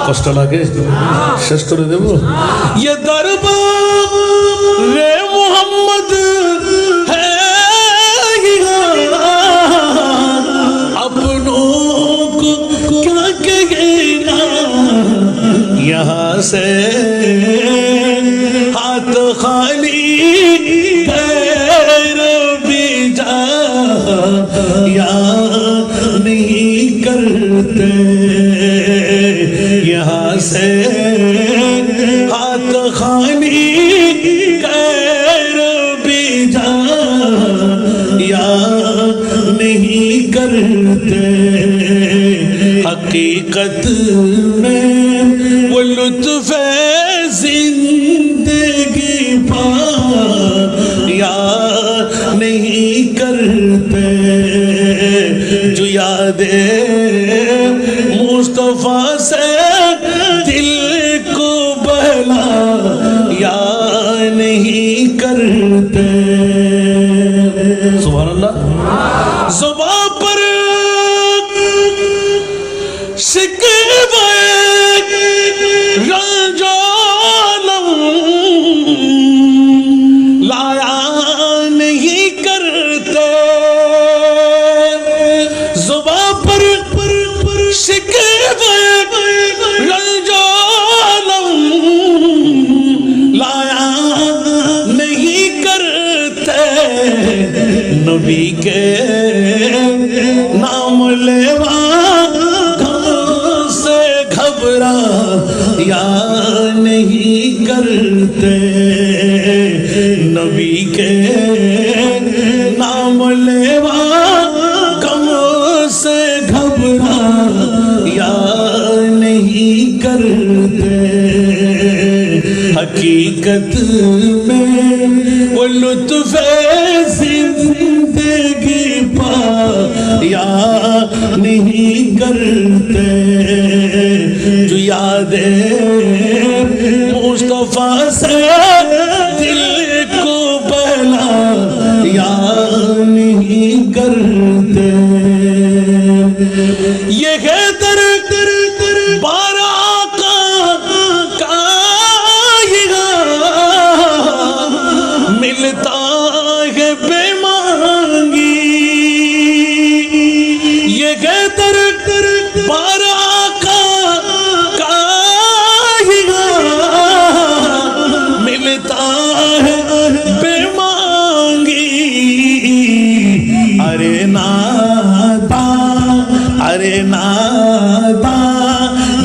কষ্ট লাগে, শেষ করে দেব। ये दरबार रे मोहम्मद है अपनों को क्या कहना। यहाँ से हाथ खाली पैर भी जा या नहीं करते। यहाँ से हाथ खाली पैर भी जा या नहीं करते। हकीकत में वो लुत्फ़ जिंदगी पा या नहीं करते। जो यादें मुस्तफा से दिल को बहला या नहीं करते। सुभान अल्लाह। ज़ुबान पर शिकवे रंजालम लाया नहीं करते। ज़ुबान पर शिकवे रंजालम नबी के नाम लेवा गम से घबरा या नहीं करते नबी के नाम लेवा गम से घबरा या नहीं करते हकीकत में वो लुत्फ़ जिंदगी पा या नहीं करते जो यादें मुस्तफा से दिल को बहला या नहीं करते ये है दर बारा मिलता है बेमांगी ये गदर बारा का मिलता है बेमांगी अरे नादा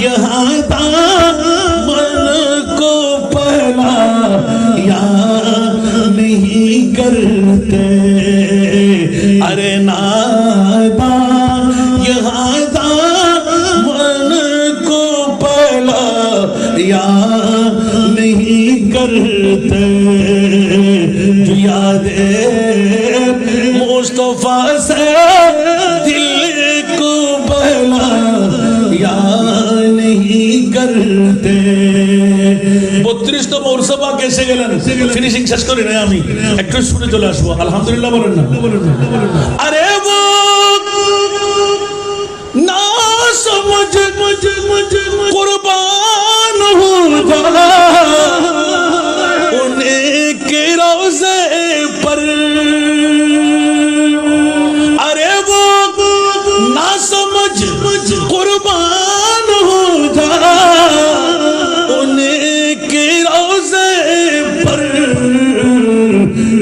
यहाँ था मन को पहला या नहीं करते अरे नादा यहाँ था मन को पहला या नहीं करते जो यादें मुस्तफा से दिल को बहला या नहीं करते 32তম উরসবা কেসে গেলেন ফিনিশিং শেষ করি না আমি একটু শুনে চলে আসবো আলহামদুলিল্লাহ বলেন না আরে वो ना समझ कुर्बान हो जा उनके रोज़े पर अरे वो ना समझ कुर्बान हो जा उनके रोज़े पर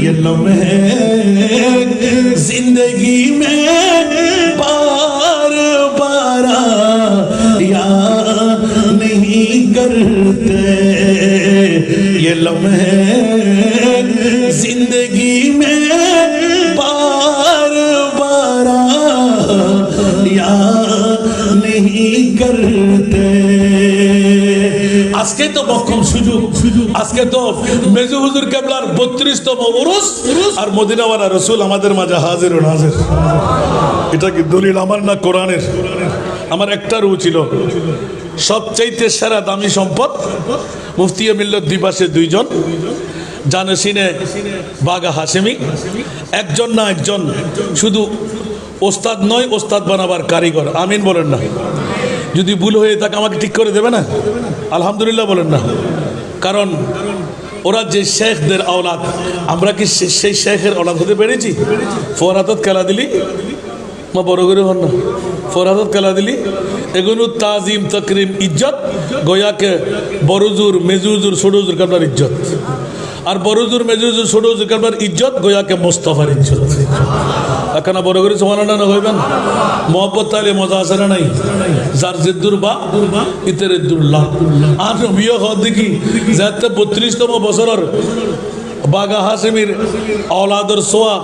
ये लम्हे जिंदगी में बार बार या नहीं करते ये लम्हे जिंदगी में बार बार या नहीं करते আজকে তো বক্ষম সুযোগ আজকে তো মেজু হুজুর কেবলার 32তম উরুস আর মদিনাওয়ালা রাসূল আমাদের মাঝে হাজির ও নাজির এটা কি দলিল আমার না কোরআনের আমার একটা রু ছিল সবচাইতে সেরা দামি সম্পদ মুফতি মিল্লাত দিবাসে দুইজন জানসিনে বাগা হাশেমি একজন না একজন শুধু ওস্তাদ নয় ওস্তাদ বানাবার কারিগর আমিন বলেন না যদি ভুল হয়ে থাকে আমাকে ঠিক করে দেবে না আলহামদুলিল্লাহ বলেন না কারণ ওরা যে শেখদের আওলাদ আমরা কি সেই শেখের আওলাদ হতে পেরেছি ফরহাদত খেলা দিলি মা বড় করে হন না ফরহাদত খেলা দিলি এগুলো তাজিম তকরিম ইজ্জত গোয়াকে বড়জুর মেজুজুর ছোটজুর কাবলার ইজ্জত আর বড়জুর মেজুজুর ছোটজুর কাবলার ইজ্জত গোয়াকে মোস্তফার ইজ্জত এখন বড় করে সমানা না হইবেন মোহাম্মদ তাহলে মজা আসে না নাই যার জিদ্দুর বা ইতের দুল্লাহ আর নবীও হদ দেখি যাতে 32তম বছরের বাগা হাসিমির औलादर সোয়া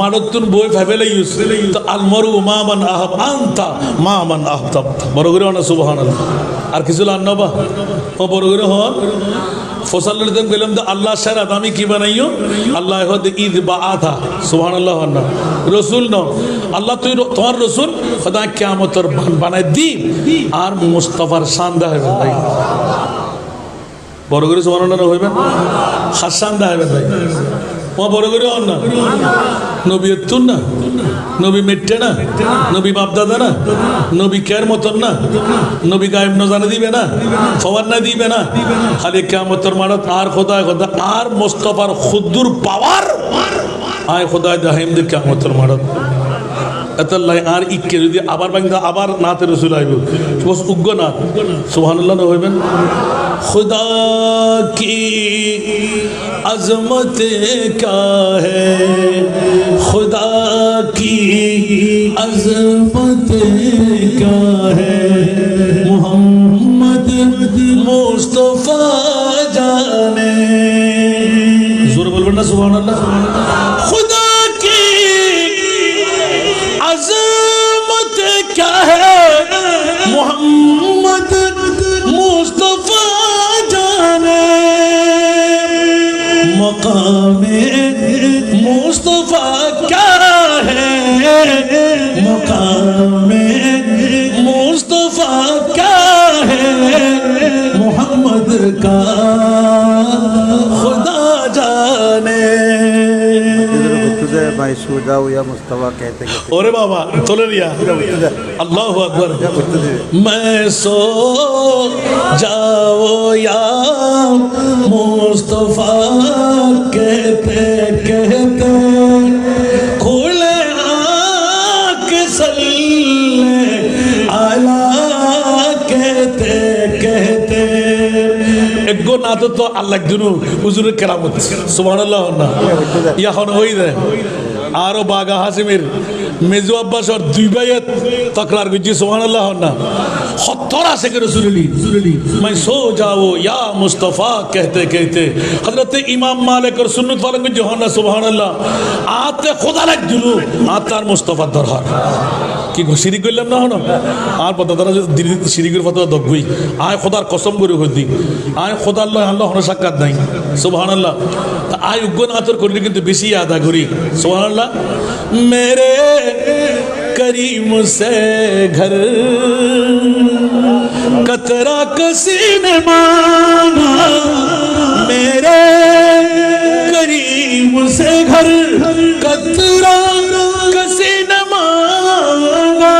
মানতুন বই ফেলে ইউস তো আলমরু মামান আহাব আনতা মামান আহতাব বড় করে না সুবহানাল্লাহ আর কিছু লান্নাবা ও বড় করে হন ফসাল্লাল্লাহু গেলাম তো আল্লাহ শরত আমি কি বানাইও আল্লাহ হদ ঈদ বাআথা সুবহানাল্লাহ না রাসূল ন আল্লাহ তুই তোমার রাসূল খোদা কিয়ামতের বানাই দি আর মুস্তাফার শান দা হবে ভাই বড় করে সুবহানাল্লাহ হইবেন হাসান দা হবে ভাই ও বড় করে হন না নবী তুন না নবী মিটে না নবী বাপদাদা না নবী কের মতন না নবী গায়েব না জানা দিবে না খবর না দিবে না খালি কিয়ামতের মাঠে আর খোদা খোদা আর মুস্তাফার খুদ্দুর পাওয়ার আয় খোদা দাহিম দে কিয়ামতের মাঠে এতলাই আর ইকে যদি আবার বাংলা আবার নাতে রাসূল আইব বস উগ্গ না সুবহানাল্লাহ না হইবেন खुदा की अजमत क्या है, खुदा की अजमत क्या है, मोहम्मद मुस्तफा जाने। जोर बोल ना सुभान अल्लाह। खुदा की अजमत क्या है, मोहम्मद मुस्तफा जाने, मकामे मुस्तफा क्या है, मकामे मुस्तफा क्या है, मोहम्मद का खुदा जाने। भाई सुजा या मुस्तफा कहते ओरे बाबा तोले लिया अल्लाहु अकबर। मैं सो जाओ या मुस्तफा कहते कहते, खुले आँख सल्ले आला कहते कहते। एक गो ना तो अल्लाह दुनू हुजूर केरामत सुबहानाल्लाह ना या हन হই দে। आरो बागा हासिमिर मेजू अब्बास और दुई भाइयत तकरार गुजी सुबहानाल्लाह ना हत्तरा से के रसूलुल्लाह मैं सो जाओ या मुस्तफा कहते कहते। हजरत इमाम मालिक और सुन्नत वाले को जो होना सुबहानाल्लाह आते खुदा लग जुलू आतार मुस्तफा दरहार কি শিরিক করলাম না হন আর পতা তারা দিদি শিরিকের ফতোয়া দগবই আয় খোদার কসম করে হদি আয় খোদার আল্লাহ আল্লাহ হন সাক্ষাৎ নাই সুবহানাল্লাহ। তা আয় উগ্গন আতর করলে কিন্তু বেশি আদা করি সুবহানাল্লাহ। মেরে करीम से घर कतरा किसी ने मांगा, मेरे करीम से घर कतरा किसी ने मांगा,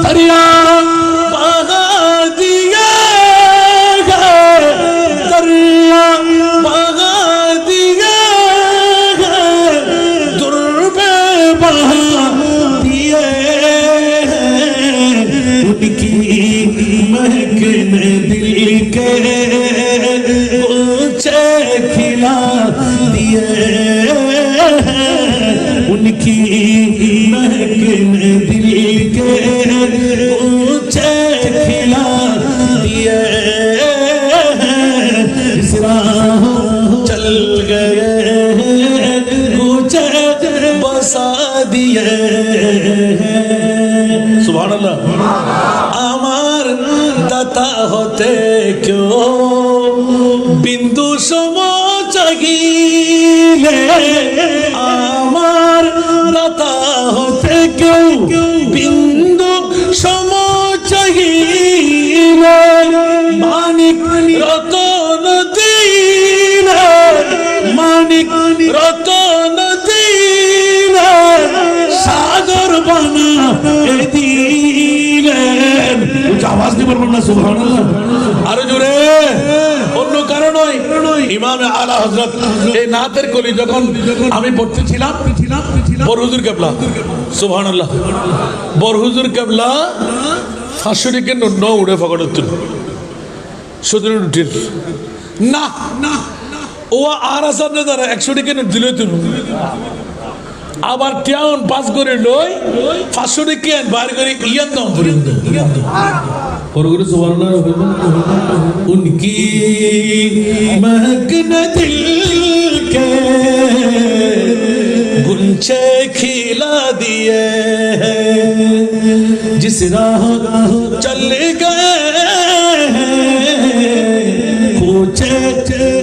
दरिया बहा दिया दरिया बहा दिया दुर्बे बहा उनकी महकने दिल के ऊंचे खिला दिए, उनकी महकने दिल के ऊंचे खिला दिए, इस राह चल गए ऊंचे बसा दिए। सुबहानाल्लाह। আমার দাতা হতে কেউ বিন্দু সম চাহিলে, আমার দাতা হতে কেউ বিন্দু সম চাহিলে, মানিক রতন দিলে, মানিক রতন দিলে, সাগর বানা দিলেন। আওয়াজ দিয়ে বলবেন না সুবহানাল্লাহ আরো জোরে। অন্য কারণ নয়, ইমামে আলা হযরত এই নাতের কলি যখন আমি পড়তেছিলাম বড় হুজুর কেবলা সুবহানাল্লাহ, বড় হুজুর কেবলা 500 টাকা নোট ন উড়ে ফকড়তুন 17 উঠির না ও আর আসার না দাঁড়া 100 টাকা নোট দিলে তুই আবার টিয়াউন পাস করে লই 500 টাকা বার করে ইয়ান দাম পর্যন্ত और गुरु सुभान उनकी महकन दिल के गुंचे खिला दिए, जिस राह चल गए कुचे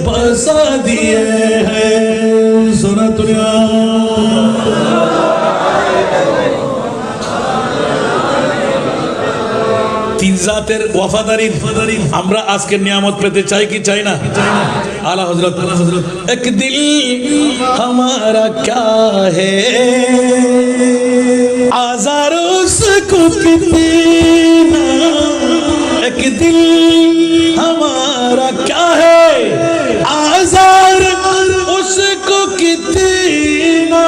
बसा दिए हैं। सुना दुनिया তিন জাতের ওয়াফাদারির আমরা আজকে নিয়ামত পেতে চাই কি চাই না? আলা হযরত এক দিল हमारा क्या है आज़ार उसको कितना, एक दिल हमारा क्या है आज़ार उसको कितना,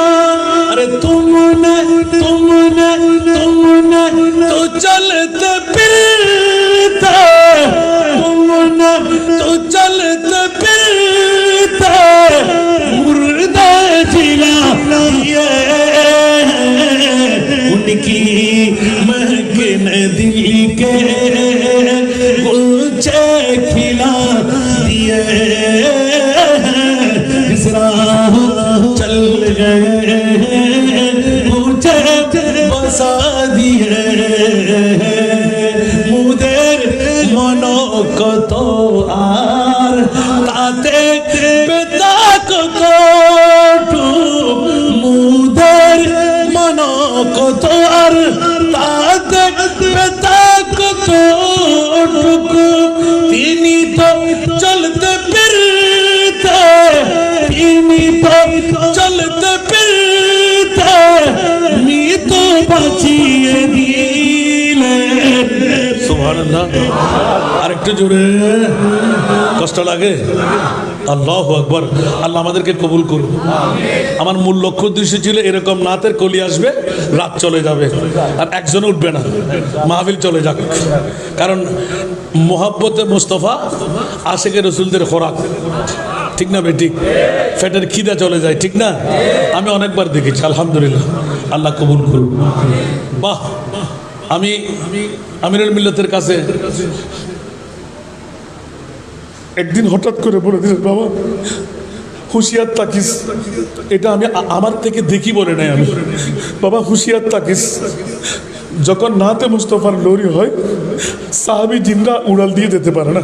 अरे तुमने तो चलते फिरते तुमने तो की महकने दिल के गुलचे खिला दिए इस राह चल गए मुझे बसा दिए मुदेर मनो को तो आर ताते बेता को मुदेर मनो को तो आर ताते बेता को তিনি তো চলতে ফিরতে তিনি তো চলতে ফিরতে মৃত বাঁচিয়ে দিলেন সুবহানাল্লাহ আরেকটু জোরে কষ্ট লাগে আল্লাহু আকবার আল্লাহ আমাদেরকে কবুল করুন আমার মূল লক্ষ্য উদ্দেশ্য ছিল এরকম নাতের কলি আসবে রাত চলে যাবে আর একজন উঠবে না মাহফিল চলে যাক কারণ মোহাব্বতে মুস্তাফা আশিকে রসুলদের খোরাক ঠিক না বেঠিক পেটের খিদা চলে যায় ঠিক না আমি অনেকবার দেখেছি আলহামদুলিল্লাহ আল্লাহ কবুল করুন বাহ আমি আমিরুল মিল্লাতের কাছে একদিন হঠাৎ করে বলে দিলেন বাবা হুঁশিয়ার তাকিস এটা আমি আমার থেকে দেখি বলে নাই আমি বাবা হুঁশিয়ার তাকিস যখন নাতে মুস্তফার লোরি হয় সাহাবী জিন্দা উড়াল দিয়ে যেতে পারে না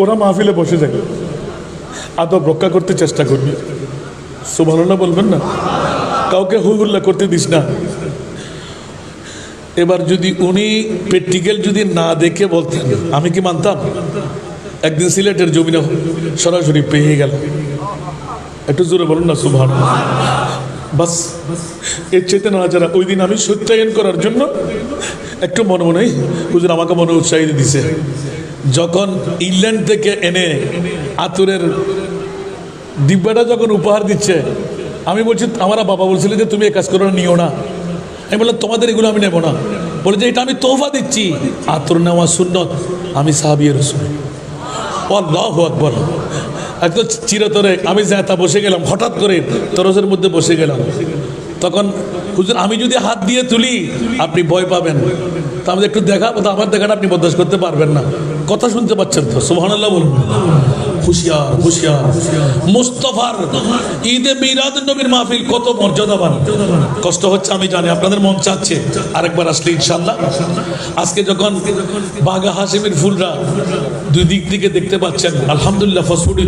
ওরা মাহফিলে বসে যায় আদব রক্ষা করতে চেষ্টা করবি সুবহানাল্লাহ বলবেন না কাউকে হুল্লা করতে দিস না এবার যদি উনি প্র্যাকটিক্যাল যদি না দেখে বলতেন আমি কি মানতাম একদিন সিলেটের জমিনে সরাসরি পেয়ে গেল একটু জোরে বলুন না সুবহানাল্লাহ বাস এর চেতনা যারা ওই দিন আমি সত্যায়ন করার জন্য একটু মনে মনে হুজুর আমাকে মনে উৎসাহিত দিছে যখন ইংল্যান্ড থেকে এনে আতুরের ডিব্বাটা যখন উপহার দিচ্ছে আমি বলছি আমার বাবা বলছিল যে তুমি এই কাজ করো নিও না আমি বললাম তোমাদের এগুলো আমি নেবো না বলে যে এটা আমি তোহফা দিচ্ছি আতর নেওয়া সুন্নত আমি সাহাবী রাসূল আল্লাহু আকবার একদম চিরতরে আমি যাতা বসে গেলাম হঠাৎ করে তরজের মধ্যে বসে গেলাম তখন হুজুর আমি যদি হাত দিয়ে তুলি আপনি ভয় পাবেন তা আমি একটু দেখা আমার দেখাটা আপনি বরদাস্ত করতে পারবেন না কথা শুনতে পাচ্ছেন তো সুবহানাল্লাহ বলুন হুঁশিয়ার হুঁশিয়ার মুস্তাফার ঈদে মিলাদ নবীর মাহফিল কত মর্যাদাবান কষ্ট হচ্ছে আমি জানি আপনাদের মন চাচ্ছে আরেকবার আসলে ইনশাআল্লাহ আজকে যখন বাগা হাশিমের ফুলরা দুই দিক থেকে দেখতে পাচ্ছেন আলহামদুলিল্লাহ ফসফুটি